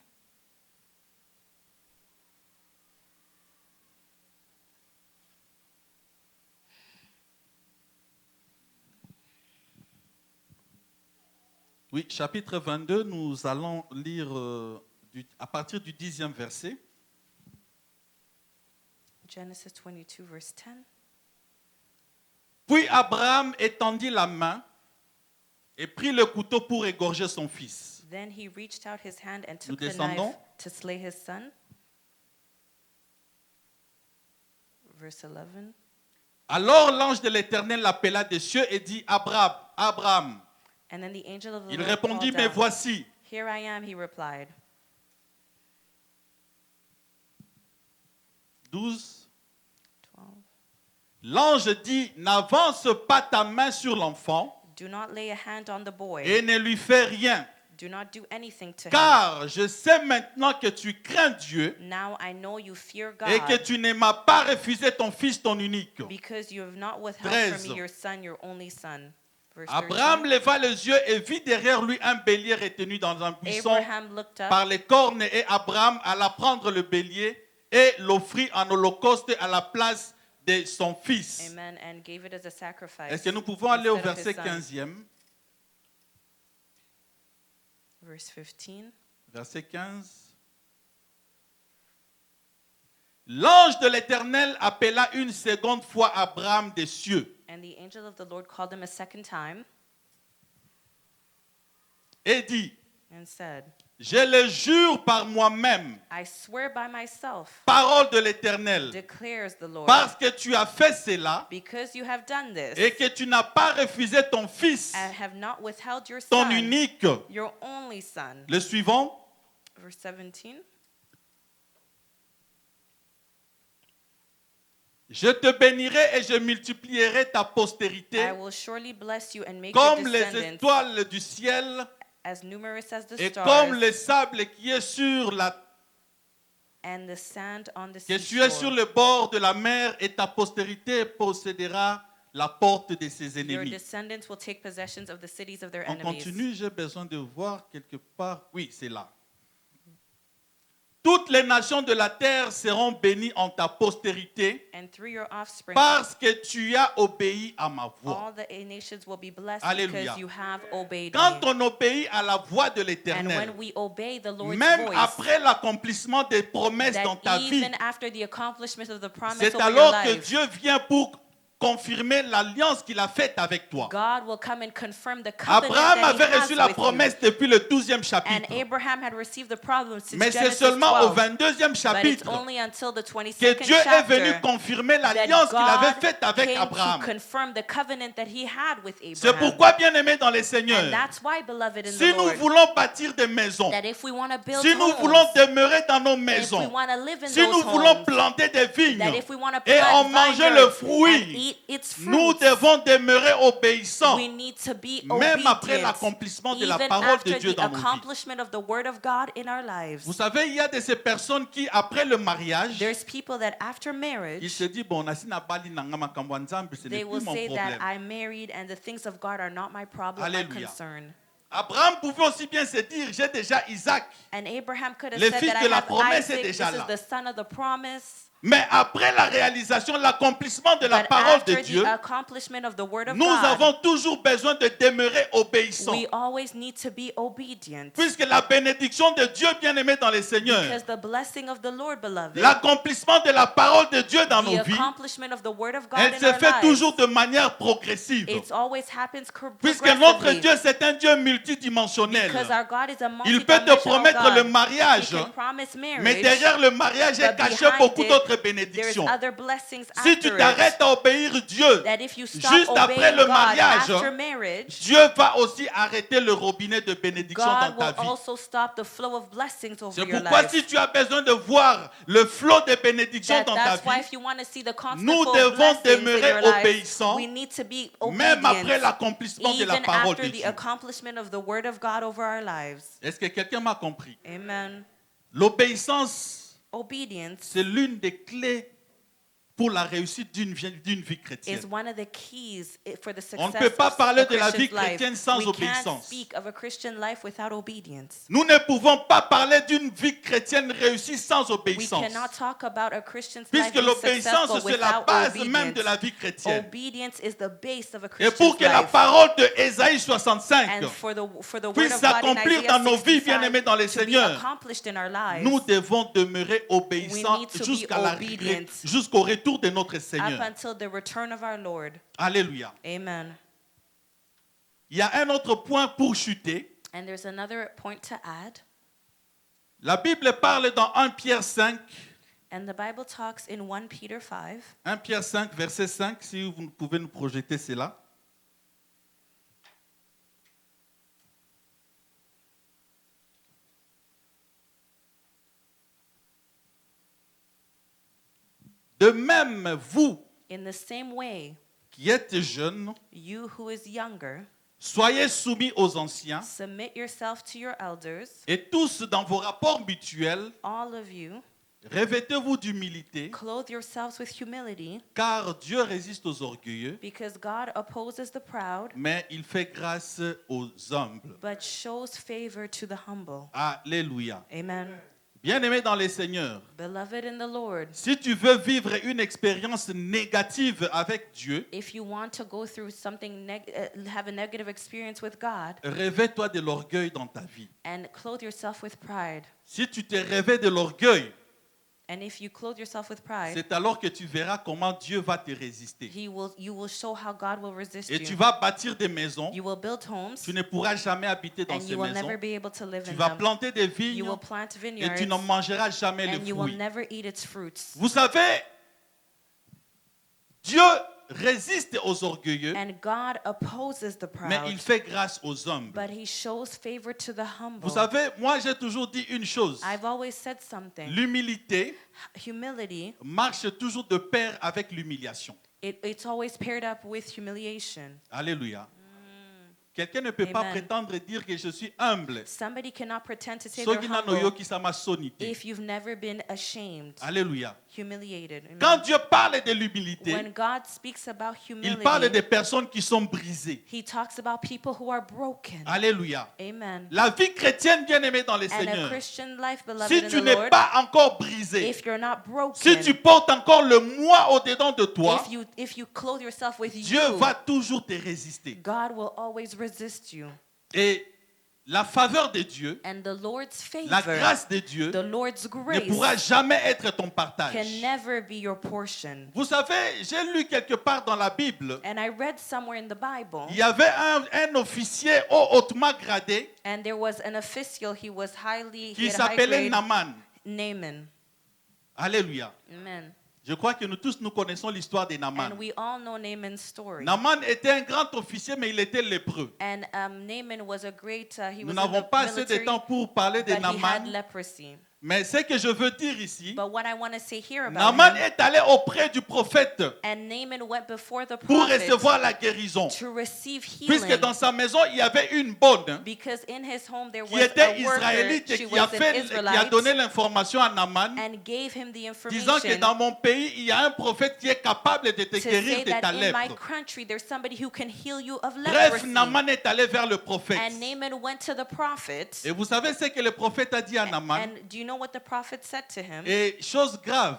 Oui, chapitre 22, nous allons lire à partir du 10e verset. Genesis 22, verse 10. Puis Abraham étendit la main et prit le couteau pour égorger son fils. Then he reached out his hand and Nous took the descendons. knife to slay his son. Verse 11. Alors l'ange de l'Éternel l'appela des cieux et dit, Abraham, Abraham. And then the angel of the Il Lord répondit, called mais down. voici. Here I am, he replied. 12. 12. L'ange dit, n'avance pas ta main sur l'enfant Do not lay a hand on the boy. et ne lui fais rien. Do not do anything to him. Car je sais maintenant que tu crains Dieu Now I know you fear et que God tu ne m'as pas refusé ton fils, ton unique. because you have not withheld 13. from me your son, your only son. Verse Abraham 13. leva les yeux et vit derrière lui un bélier retenu dans un buisson Abraham looked up par les cornes et Abraham alla prendre le bélier et l'offrit en holocauste à la place de son fils. Amen, and gave it as a sacrifice. Est-ce que nous pouvons aller au instead of his verset son. 15e? Verse 15. Verset 15. L'ange de l'Éternel appela une seconde fois Abraham des cieux And the angel of the Lord called him a second time et dit, and said, je le jure par moi-même, I swear by myself, parole de l'Éternel, declares the Lord, parce que tu as fait cela because you have done this et que tu n'as pas refusé ton fils, and have not withheld your ton son, unique. your only son. Le suivant. Verse 17. Je te bénirai et je multiplierai ta postérité I will surely bless you and make your comme les descendants étoiles du ciel as numerous as the et stars comme le sable qui est sur and the sand on the que tu es sur seashore. le bord de la mer, et ta postérité possédera la porte de ses Your ennemis. descendants will take possessions of the cities of their On enemies. continue, j'ai besoin de voir quelque part. Oui, c'est là. Toutes les nations de la terre seront bénies en ta postérité And through your offspring, parce que tu as obéi à ma voix. all the nations will be blessed Alléluia. because you have obeyed Quand me. on obéit à la voix de And l'Éternel, when we obey the Lord's même voice, après l'accomplissement des promesses dans ta that vie, even after the accomplishment of the promise c'est over your alors que life, Dieu vient pour confirmer l'alliance qu'il a faite avec toi. God will come and confirm the covenant Abraham that avait he has reçu la with promesse depuis le 12e you. chapitre. And Abraham had received the promise since Mais c'est Genesis seulement au 12. 22e But it's chapitre only until the que 22nd Dieu est venu chapter confirmer that l'alliance qu'il avait God faite avec came Abraham. to confirm the covenant that he had with C'est Abraham. pourquoi, bien-aimés dans le Seigneur, And that's why, beloved in si the nous Lord, voulons bâtir des maisons, that if we want to build si nous homes, voulons demeurer dans nos if we maisons, want to live in si those nous voulons homes, planter des that vignes if we want to et plant en manger le vineyards and fruit, eat its nous fruits, devons demeurer obéissants, we need to be même après obedient, l'accomplissement de la even parole de after Dieu the dans nos vies. accomplishment of the word of God in our lives. Vous savez, il y a de ces personnes qui, après le mariage, There's people that after ils marriage, se disent, bon, nasi na bali na nga makambo ya Nzambe, ce n'est they will plus mon say that problème. I'm married and the things of God are not my problem, my Alléluia. concern. Abraham pouvait aussi bien se dire, j'ai déjà Isaac. And Abraham could have Le said fils that de I la have promesse est Isaac, this déjà is là. the son of the promise. Mais après la réalisation, l'accomplissement de la But parole de after Dieu, the accomplishment of the word of nous God, avons toujours besoin de demeurer obéissants. we always need to be obedient. Puisque la bénédiction de Dieu, bien-aimé dans le Seigneur, Because the blessing of the Lord, beloved, l'accomplissement de la parole de Dieu dans the nos vies, accomplishment of the word of God elle in se our fait lives, toujours de manière progressive. it always happens Puisque notre progressively. Dieu, c'est un Dieu multidimensionnel. Because our God is a Il peut te multidimensional promettre God. le mariage, He can promise mais marriage, derrière le mariage est but caché behind beaucoup it, d'autres d'autres there's bénédictions. other blessings Si tu after t'arrêtes it. à obéir Dieu, That if you stop juste après obeying le God mariage, after marriage, Dieu va aussi arrêter le robinet de bénédiction dans God ta will vie. also stop the flow of blessings over C'est your pourquoi life. si tu as besoin de voir le flot de bénédictions dans ta That's why vie, if you want to see the constant nous flow of devons blessings in demeurer your life, obéissants, we need to be même après obedient, l'accomplissement de la even parole de after the Dieu. accomplishment of the word of God over our lives. Est-ce que quelqu'un m'a compris? Amen. L'obéissance, Obedience c'est l'une des clés pour la réussite d'une vie chrétienne. is one of the keys for the On ne success peut pas of parler a de la vie Christian's life. chrétienne sans We can't obéissance. speak of a Christian life without obedience. Nous ne pouvons pas parler d'une vie chrétienne réussie sans We obéissance. cannot talk about a Christian's life Puisque being l'obéissance, successful c'est la without base même de obedience. la vie chrétienne. Obedience is the base of a Et Christian's pour que la life. parole de Ésaïe 65 And for the word puisse of God in s'accomplir Isaiah dans nos vies, 65 bien-aimés dans le to be Seigneur, accomplished in our lives, nous devons demeurer obéissants We need to be jusqu'à obedient jusqu'au retour de notre up Seigneur. until the return of our Lord. Alléluia. Amen. Il y a un autre point pour chuter. And there's another point to add. La Bible parle dans 1 Pierre 5, And the Bible talks in 1 Peter 5. 1 Pierre 5, verset 5, si vous pouvez nous projeter cela. De même, vous In the same way, qui êtes jeunes, you who is younger, soyez soumis aux anciens submit yourself to your elders, et tous dans vos rapports mutuels, all of you, revêtez-vous d'humilité, clothe yourselves with humility, car Dieu résiste aux orgueilleux, because God opposes the proud, mais il fait grâce aux humbles. but shows favor to the humble. Alléluia. Amen. Bien-aimés dans les Seigneurs, Beloved in the Lord, si tu veux vivre une expérience négative avec Dieu, if you want to go through something, have a negative experience with God, revêt-toi de l'orgueil dans ta vie. and clothe yourself with pride. Si tu te revêts de l'orgueil, And if you clothe yourself with pride, c'est alors que tu verras comment Dieu va te résister. you will show how God will resist Et tu you. vas bâtir des maisons, You will build homes, tu ne pourras jamais habiter dans and ces you will maisons. never be able to live Tu in vas them. planter des You vignes will plant et vineyards, tu n'en mangeras jamais and les you will fruits. never eat its fruits. Vous savez, Dieu résiste aux orgueilleux, And God opposes the mais proud, il fait grâce aux humbles. but He shows favor to the humble. Vous savez, moi j'ai toujours dit une chose. I've always said something. L'humilité Humility, marche toujours de pair avec l'humiliation. it's always paired up with humiliation. Alléluia. Quelqu'un ne peut pas Amen. prétendre dire que je suis humble. Somebody cannot pretend to say they're Soki na no humble yoki sama sonité. if you've never been ashamed, Alléluia. humiliated. Amen. Quand Dieu parle de l'humilité, When God speaks about il parle des humility, personnes qui sont brisées. He talks about people who are broken. Alléluia. Amen. La vie chrétienne bien-aimée dans le And a Seigneur, Christian life, beloved si in tu the n'es Lord, pas encore brisé, if you're not broken, si tu portes encore le moi au-dedans de toi, if you clothe yourself with Dieu you, va toujours te résister. God will always resist you. Et la faveur de Dieu, And the Lord's la favor, grâce de Dieu the Lord's ne grace pourra jamais être ton partage. can never be your portion. Vous savez, j'ai lu quelque part dans la Bible, And I read somewhere in the Bible, il y avait un officier hautement gradé and there was an official, he qui had a high s'appelait grade, Naaman. Naaman. Alléluia. Amen. Je crois que nous tous, nous connaissons l'histoire de Naaman. And we all know Naaman's story. Naaman était un grand officier, mais il était lépreux. And Naaman was a great, he Nous was in n'avons the pas assez de military, temps pour parler de but he had Naaman. leprosy. Mais ce que je veux dire ici, But what I want to say here about Naaman him, est allé auprès du prophète and Naaman went before the pour prophet recevoir la guérison. to receive Puisque healing, dans sa maison, il y avait une bonne because in his home there qui was était a worker, israélite et she qui a, was an qui a donné Israelite, l'information à Naaman, and gave him the disant que information dans mon pays, il y a un prophète qui est capable de te to guérir say de that ta in my lèpre. country there's somebody who can heal you of Bref, leprosy. Naaman est allé vers le prophète. And Naaman went to the prophet, Et vous savez ce que le prophète a dit à Naaman? and do you know what the prophet said to him? Et chose grave,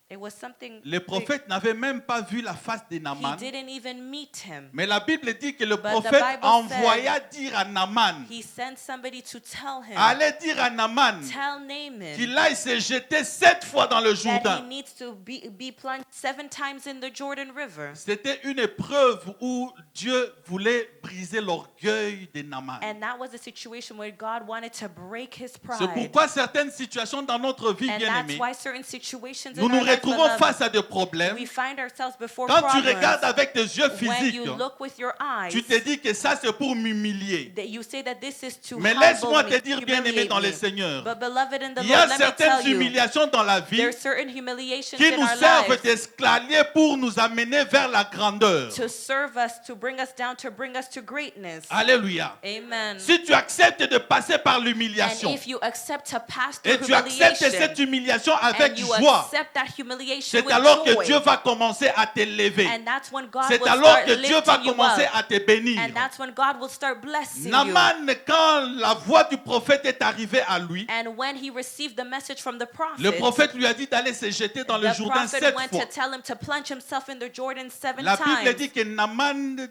It was something le big. prophète n'avait même pas vu la face de He Naaman. didn't even meet him. Mais la Bible dit que le But the prophète Bible envoya dire à Naaman, He sent somebody to tell him, allez dire à Naaman tell Naaman qu'il aille se jeter 7 fois dans le that he Jourdain. needs to be plunged 7 times in the Jordan River. C'était une épreuve où Dieu voulait briser l'orgueil de Naaman. And that was a situation where God wanted to break his C'est pride. pourquoi certaines situations dans notre vie, And bien that's aimés, why certain situations nous in nous our lives, retrouvons beloved, face à des problèmes, we find ourselves before quand tu problems. regardes avec tes yeux When physiques, you look with your eyes, tu te dis que ça c'est pour m'humilier. that you say that this is to Mais humble laisse-moi me, te dire, bien-aimé humiliate dans le me. Seigneur, But beloved in the il y a Lord, let me certaines tell you, humiliations dans la vie there's certain humiliations qui in nous our servent lives d'escalier pour nous amener vers la grandeur. to serve us, to bring us down, to bring us to greatness. Alléluia. Amen. Si tu acceptes de passer par And l'humiliation if you accept to pass et through tu acceptes cette humiliation, humiliation avec and you joie, accept that humiliation c'est with alors que joy, Dieu va commencer à t'élever. and that's when God C'est will alors start que Dieu va lifting you commencer up. à te bénir. And that's when God will start blessing you. Naaman, quand la voix du prophète est arrivée à lui, And when he received the message from the le prophet, prophète lui a dit d'aller se jeter dans le the Jourdain prophet 7 went fois. to tell him to plunge himself in the Jordan 7 La Bible times. dit que Naaman,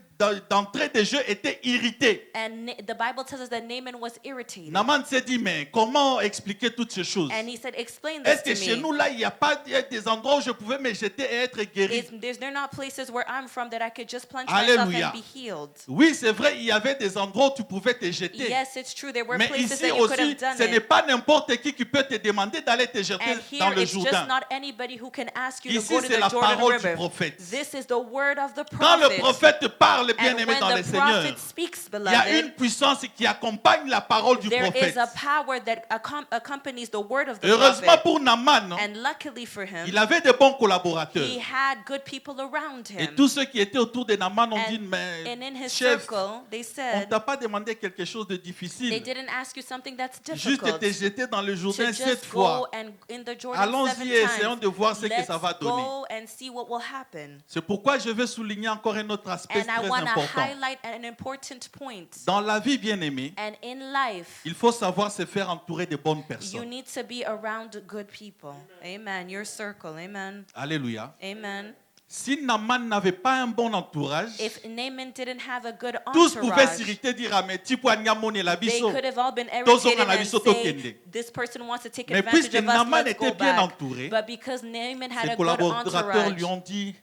d'entrée de jeu, était irrité. And the Bible tells us that Naaman was irritated. Naaman s'est dit, mais comment expliquer toutes ces choses? And he said, explain this Est-ce que to chez me. nous, là, il n'y a pas des endroits où je pouvais me jeter et être guéri? Is there not places where I'm from that I could just plunge myself Alléluia. and be healed? Oui, c'est vrai, il y avait des endroits où tu pouvais te jeter. Yes, it's true. There were Mais places ici that you could aussi, have done ce n'est it. pas n'importe qui peut te demander d'aller te jeter And dans here le it's just Jourdain. not anybody who can ask you to Ici, go to c'est the la Jordan parole du River. prophète. This is the word of the Quand le prophet. prophète parle, And bien-aimé when dans le the Seigneur, prophet speaks, il y a une beloved, puissance qui accompagne la parole du there prophète. is a power that accompanies the word of the Heureusement prophet. pour Naaman, And luckily for him, il avait de bons collaborateurs. he had good people around Et him. tous ceux qui étaient autour de Naaman ont dit, And mais in his chef, circle, they on ne said, t'a pas demandé quelque chose de they difficile. didn't ask you something that's Juste difficult. te jeter dans le To Jourdain 7 just fois. go and in the Jordan Allons-y 7 et essayons times. de voir ce que Let's ça va donner. go and see what will happen. C'est pourquoi je veux souligner encore un autre aspect And I très want to important. highlight an important point. Dans la vie, bien-aimée, And in life, il faut savoir se faire entourer de bonnes you personnes. need to be around good people. Amen. Your circle. Amen. Alléluia. Amen. Si Naaman n'avait pas un bon entourage, If Naaman didn't have a good tous pouvaient entourage, s'irriter, dire, ah, mais tipo anyamone la they biso. could have all been Tozo irritated ngana and biso say, tokende. this person wants to take Mais advantage puisque of us, Naaman let's go était bien back. entouré, But because Naaman had ses a good collaborateurs entourage, lui ont dit,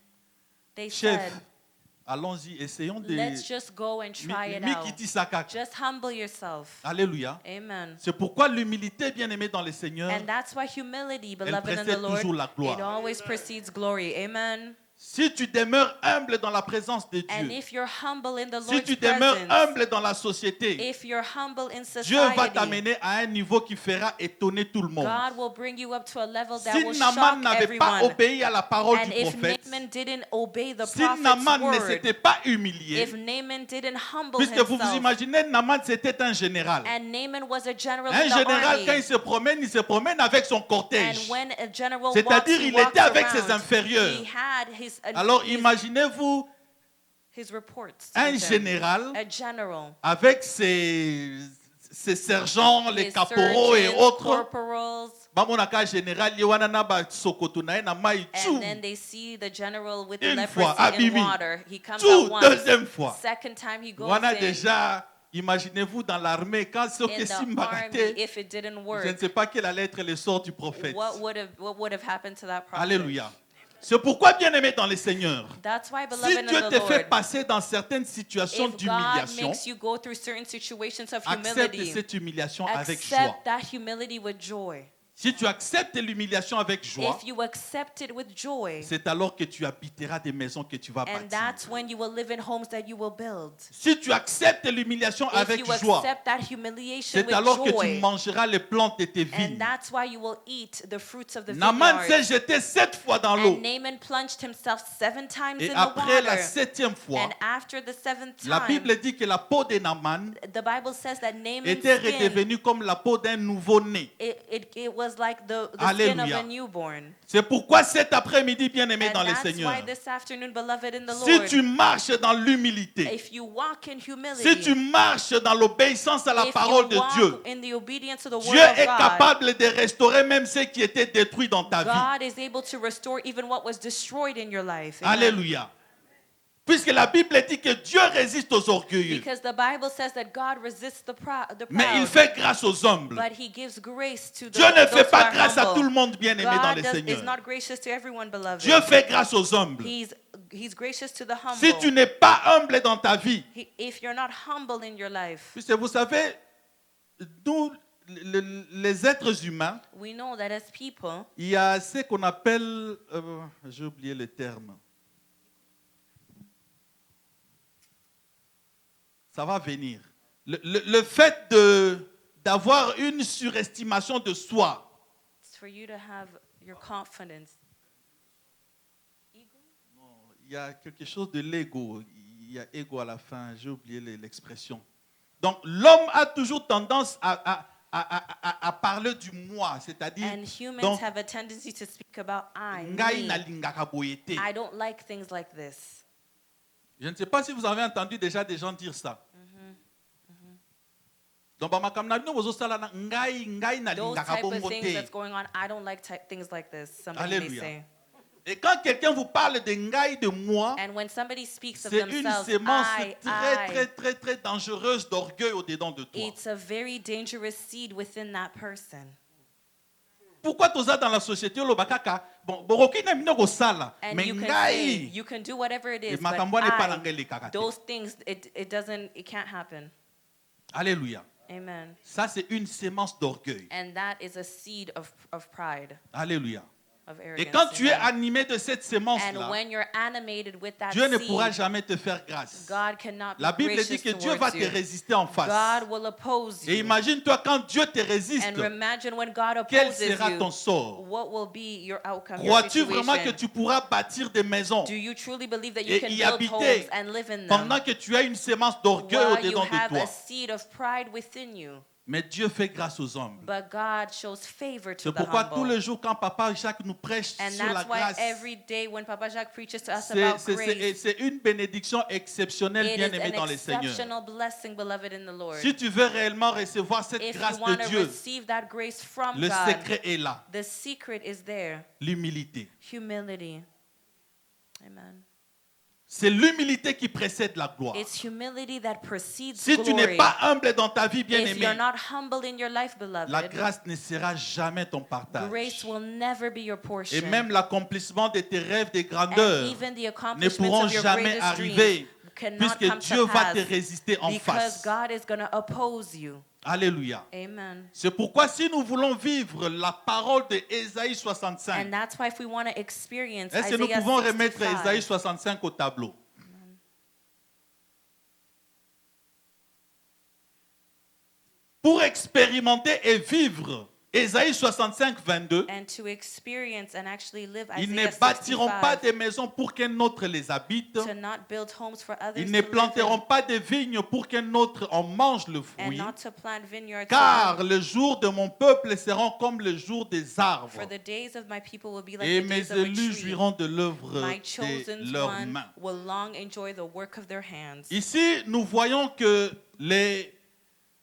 they chef, said, allons-y, essayons de... let's just go and try it out. Mikiti Sakaka. Just humble yourself. Alléluia. Amen. C'est pourquoi l'humilité, bien-aimée dans le Seigneur, And that's why humility, beloved in the précède Lord, toujours la gloire. it always precedes glory. Amen. si tu demeures humble dans la présence de And Dieu, if you're humble in the si Lord's tu demeures presence, humble dans la société, if you're humble in Dieu va society, t'amener à un niveau qui fera étonner tout le monde. God will bring you up to a level that Si will Naaman shock n'avait pas everyone. obéi à la parole And du if prophète, Naaman didn't obey the si prophet's Naaman ne word, s'était pas humilié, if Naaman didn't humble puisque vous vous himself, imaginez, Naaman c'était un général. and Naaman was a general Un in the général, army, quand il se promène avec son and cortège. when a general walks, C'est-à-dire, he il walks était avec around, ses inférieurs. he had Alors imaginez-vous his reports. un with him. général A general, avec ses sergents, les his caporaux et surgeons, autres. corporals, Bamonaka général, yewana na ba sokoto na ye na mai tchou. and then they see the general with the Une fois, leprosy in Abimi. water. He comes Tchou, out once. deuxième fois. Second time he goes Voilà in. déjà, imaginez-vous dans l'armée, quand ce In que the si army, Mbagate, if it didn't je ne work, sais pas quel allait être le sort du prophète. what would have happened to that prophet? Alléluia. C'est pourquoi, bien-aimé dans le Seigneur, That's why, si beloved Dieu in te the fait Lord, passer dans certaines situations if God d'humiliation, makes you go through certain situations of accepte humility, cette humiliation avec joie. accept that humility with joy. Si tu acceptes l'humiliation avec joie, If you accept it with joy, c'est alors que tu habiteras des maisons que tu vas and bâtir. that's when you will live in homes that you will build. Si tu acceptes l'humiliation If avec you joie, accept that humiliation c'est with alors que tu joy, mangeras les plantes de tes and vignes. that's why you will eat the fruits of the Naaman s'est vineyard. jeté 7 fois dans l'eau. And Naaman plunged himself 7 times Et in the après la water. 7e fois, And after the 7th la time, Bible dit que la peau de Naaman the Bible says that Naaman's était skin, redevenue comme la peau d'un nouveau-né. it was like the skin of Alléluia. a newborn. C'est pourquoi cet après-midi, bien-aimé And dans le that's Seigneur, why this afternoon, beloved in the si Lord, tu marches dans l'humilité, if you walk in humility, si tu marches dans l'obéissance à la if parole you de walk Dieu, in the obedience of the Dieu word of est God, capable de restaurer même ce qui était détruit dans ta vie. God is able to restore even what was destroyed in your life. Amen. Alléluia. Puisque la Bible dit que Dieu résiste aux orgueilleux, Because the Bible says that God resists the proud, mais il fait grâce aux humbles. but He gives grace to Dieu ne those fait who pas are grâce à humble. tout le monde, bien-aimé dans God le is Seigneur. not gracious to everyone, beloved. Dieu fait grâce aux humbles. He's gracious to the humble. Si tu n'es pas humble dans ta vie, If you're not humble in your life, puisque vous savez, nous, les êtres humains, we know that as people, il y a ce qu'on appelle, j'ai oublié le terme. Ça va venir. Le fait d'avoir une surestimation de soi, it's for you to have your confidence. il y a quelque chose de l'ego. Il y a ego à la fin, j'ai oublié l'expression. Donc l'homme a toujours tendance à parler du moi, c'est-à-dire And humans donc, have a tendency to speak about ngai me. nalingaka boyete. I don't like things like this. Je ne sais pas si vous avez entendu déjà des gens dire ça. Donc, Those type of things that's going on, I don't like things like this. Somebody may Alléluia. say. et quand quelqu'un vous parle de ngai, de moi, And when somebody speaks of c'est une themselves, sémence I, très dangereuse d'orgueil au-dedans de toi. it's a very dangerous seed within that person. Pourquoi tu es dans la société le bakaka bon boroki na mino ko sala And mais you can say, ngai you can do whatever it is, but makambo ne pas ngai I, le kaka. those things, it can't happen. Alléluia. Amen. Ça c'est une sémence d'orgueil. And that is a seed of pride, Alléluia. of Et arrogance. quand tu es Amen. animé de cette sémence And là, when you're animated with that Dieu ne seed, pourra jamais te faire grâce. God cannot be La Bible dit gracious que Dieu va towards te you. résister en face. God will oppose Et you. imagine-toi quand Dieu te résiste, And imagine when God quel opposes sera you, ton sort? what will be your outcome, your Crois-tu vraiment que situation? tu pourras bâtir des maisons Do you truly believe that you et can y build habiter homes and live in them pendant que tu as une sémence d'orgueil while you au-dedans de have toi? a seed of pride within you? Mais Dieu fait grâce aux hommes. But God shows favor to C'est the pourquoi tous humble. les jours quand Papa Jacques nous prêche And sur la that's why grâce, every day when Papa Jacques preaches to us about grace, c'est une bénédiction exceptionnelle, it bien is aimée an dans le Seigneur. exceptional blessing, beloved in the Lord. Si tu veux réellement recevoir cette If grâce you want de to Dieu, receive that grace from le God, secret est là, the secret is there. l'humilité. Humility. Amen. C'est l'humilité qui précède la gloire. It's humility that precedes Si tu n'es glory. pas humble dans ta vie, bien If you're aimé, not humble in your life, la beloved, grâce ne sera jamais ton partage. grace will never be your Et portion. même l'accomplissement de tes rêves de And grandeur even the ne accomplishments pourront of your jamais greatest arriver dreams cannot puisque come Dieu to va pass te résister en because face. God is going to oppose you. Alléluia. Amen. C'est pourquoi si nous voulons vivre la parole de Ésaïe And 65, that's why if we want to experience est-ce que nous Isaiah pouvons remettre 65, Ésaïe 65 au tableau? Pour expérimenter et vivre Ésaïe 65, 22, and to experience and actually live ils ne Isaiah bâtiront pas 65, des maisons pour qu'un autre les habite. to not build homes for others Ils to ne live planteront in, pas de vignes pour qu'un autre en mange le and fruit. not to plant vineyards Car le jour de mon peuple seront comme le jour des arbres. for the days of my people will be like Et the mes days of a élus tree. jouiront de l'œuvre My chosen de leurs one mains. will long enjoy the work of their hands. Ici, nous voyons que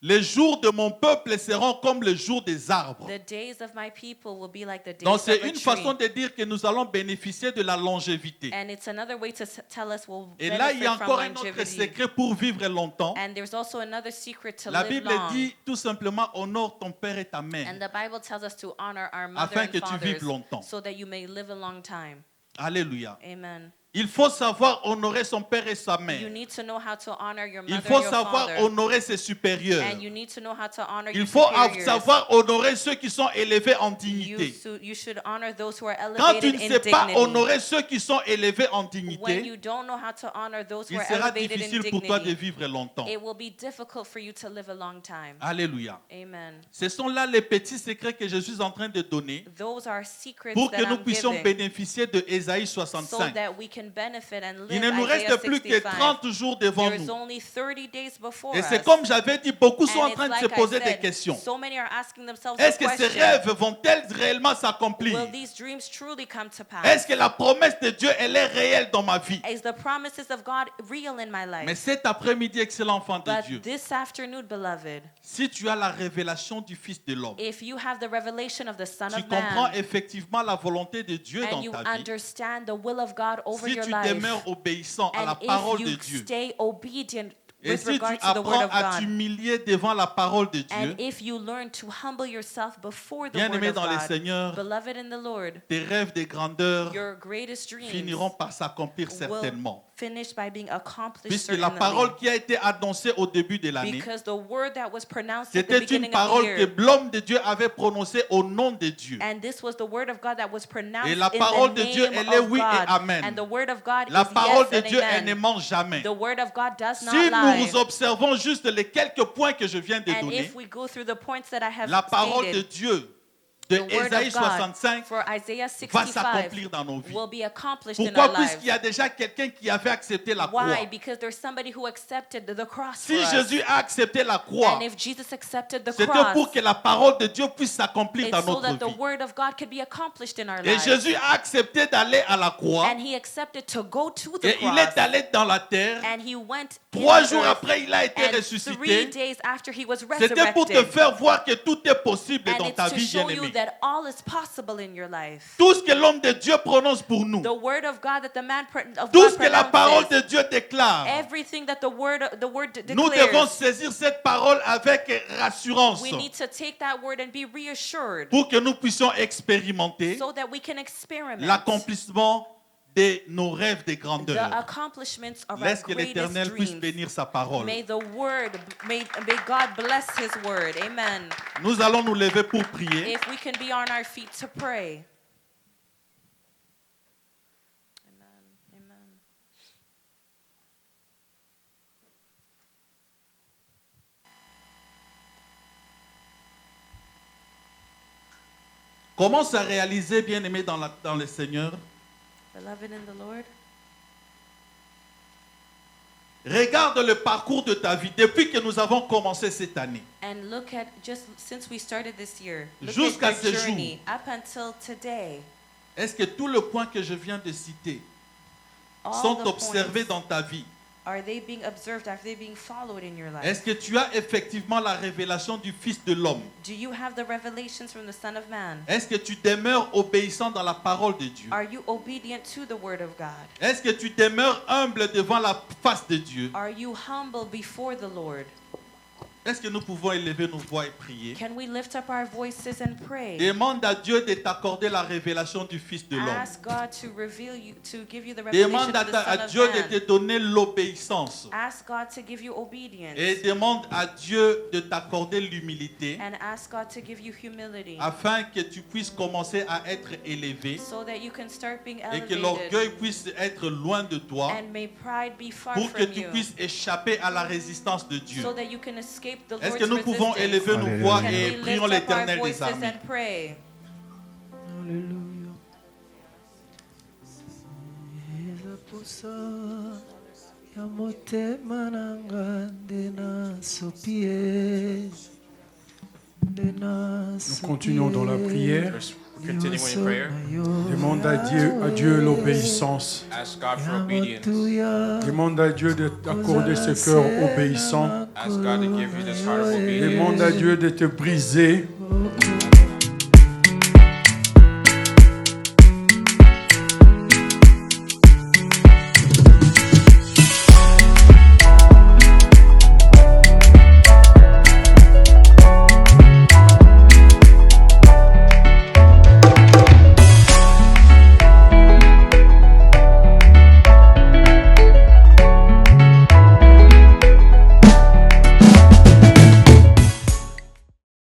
les jours de mon peuple seront comme le jour des arbres. The days of my people will be like the days Donc of c'est a une tree. façon de dire que nous allons bénéficier de la longévité. And it's another way to tell us we'll Et là, il y a benefit from encore un autre longevity. secret pour vivre longtemps. And there's also another secret to La live Bible long. dit tout simplement honore ton père et ta And mère. the Bible tells us to honor our mother Afin and que tu vives fathers longtemps. so that you may live a long time. Alléluia. Amen. Il faut savoir honorer son père et sa You mère. need to know how to honor your Il mother faut and your savoir father. honorer ses supérieurs. And you need to know how to honor Il your faut superiors. savoir honorer ceux qui sont élevés en dignité. You should honor those who are Quand tu elevated ne in sais pas dignity. honorer ceux qui sont élevés en When dignité, you don't know how to honor those who il are sera elevated in difficile pour toi de dignity, vivre longtemps. it will be difficult for you to live a long time. Alléluia. Amen. Ce sont là les petits secrets que je suis en train de donner Those are secrets pour that que nous I'm puissions giving bénéficier de Ésaïe so 65. that we can benefit and Il live ne nous Isaiah reste plus que 65. 30 jours devant There's nous. only 30 days before Et us. c'est comme j'avais dit, beaucoup sont And en it's train de se like I poser des said, questions. so many are asking themselves Est-ce the que ces question, rêves vont-elles réellement s'accomplir? will these dreams truly come to pass? Est-ce que la promesse de Dieu, elle est réelle dans ma vie? Is the promises of God real in my Mais life? cet après-midi, excellent enfant de But Dieu, this afternoon, beloved, si tu as la révélation du Fils de l'homme, if you have the revelation of the Son tu of comprends Man, effectivement la volonté de Dieu and dans you ta vie, understand the will of God over si your tu life, demeures obéissant à la and parole if de you Dieu, stay obedient et with si tu regard to the word apprends of à God, t'humilier devant la parole de Dieu, and if you learn to humble yourself before the word bien-aimé of dans le God, Seigneur, beloved in the Lord, tes rêves de grandeur your greatest dreams finiront par s'accomplir will certainement. finished by being accomplished Puisque la certainly. parole qui a été annoncée au début de l'année, Because the word that was pronounced at the c'était une beginning of the parole que year, l'homme de Dieu avait prononcée au nom de Dieu. and this was the word of God that was pronounced Et la in parole the de Dieu, name elle est of oui et God. amen. And the word of God La is parole yes de and Dieu, elle ne amen. ment jamais. The word of God does not Si lie. nous observons juste les quelques points que je viens de And donner, if we go through the points that I have la parole de stated, Dieu de the word Ésaïe of God 65 for Isaiah va 65 s'accomplir dans nos vies. will be accomplished in Pourquoi? our lives. Puisqu'il y a déjà quelqu'un qui avait accepté la croix. Why? Because there's somebody who accepted the cross Si for us. Jésus a accepté la croix, And if Jesus accepted the c'était cross, pour que la parole de Dieu puisse s'accomplir dans it's so notre that the vie. word of God could be accomplished in our Et lives. Jésus a accepté d'aller à la croix. And he accepted to go to the Et il cross. est allé dans la terre. And he went in 3 the jours earth. après, il a été And 3 ressuscité. days after he was C'était pour te resurrected. faire voir que tout est possible And dans it's ta to vie, show you bien-aimé. that all is possible in your life. Tout ce que l'homme de Dieu prononce pour nous, The word of God that the man of tout God ce que la parole pronounces, de Dieu déclare, everything that the word nous devons declares, saisir cette parole avec rassurance we need to take that word and be reassured pour que nous puissions expérimenter so that we can experiment l'accomplissement de nos rêves de the grandeur. accomplishments of our Laisse que greatest l'Éternel puisse dreams. bénir sa parole. May the word, may God bless his word. Amen. Nous allons nous lever pour prier. If we can be on our feet to pray. Amen. Amen. Commence à réaliser, bien-aimé dans le Seigneur, Beloved in the Lord, regarde le parcours de ta vie depuis que nous avons commencé cette année. and look at, just since we started this year, look Jusqu'à at ce your jour. journey up until today. Est-ce que tous les points que je viens de citer All sont the observés points, dans ta vie? are they being observed? Are they being followed in your life? Est-ce que tu as effectivement la révélation du Fils de l'homme? Do you have the revelations from the Son of Man? Est-ce que tu demeures obéissant dans la parole de Dieu? Are you obedient to the Word of God? Est-ce que tu demeures humble devant la face de Dieu? Are you humble before the Lord? Est-ce que nous pouvons élever nos voix et prier? Can we lift up our voices and pray? Demande à Dieu de t'accorder la révélation du Fils de l'homme. Ask God to reveal you, to give you the revelation Demande of the à Son of Dieu de Man. te donner l'obéissance. Ask God to give you obedience. Et demande à Dieu de t'accorder l'humilité And ask God to give you humility. afin que tu puisses commencer à être élevé So that you can start being et que elevated. l'orgueil puisse être loin de toi And may pride be far pour que from tu you. puisses échapper à la résistance de Dieu. So that you can escape the Est-ce Lord's que nous pouvons resistance. élever nos voix Can et we prions lift up our l'Éternel des voices armées? and pray? Alléluia. Elapusa ya motema nanga nde nasopie. Nous continuons dans la prière. We're continuing in prayer. Demande à Dieu l'obéissance. Ask God for obedience. Demande à Dieu d'accorder ce cœur obéissant. Ask God to give you this heart of obedience. Demande à Dieu de te briser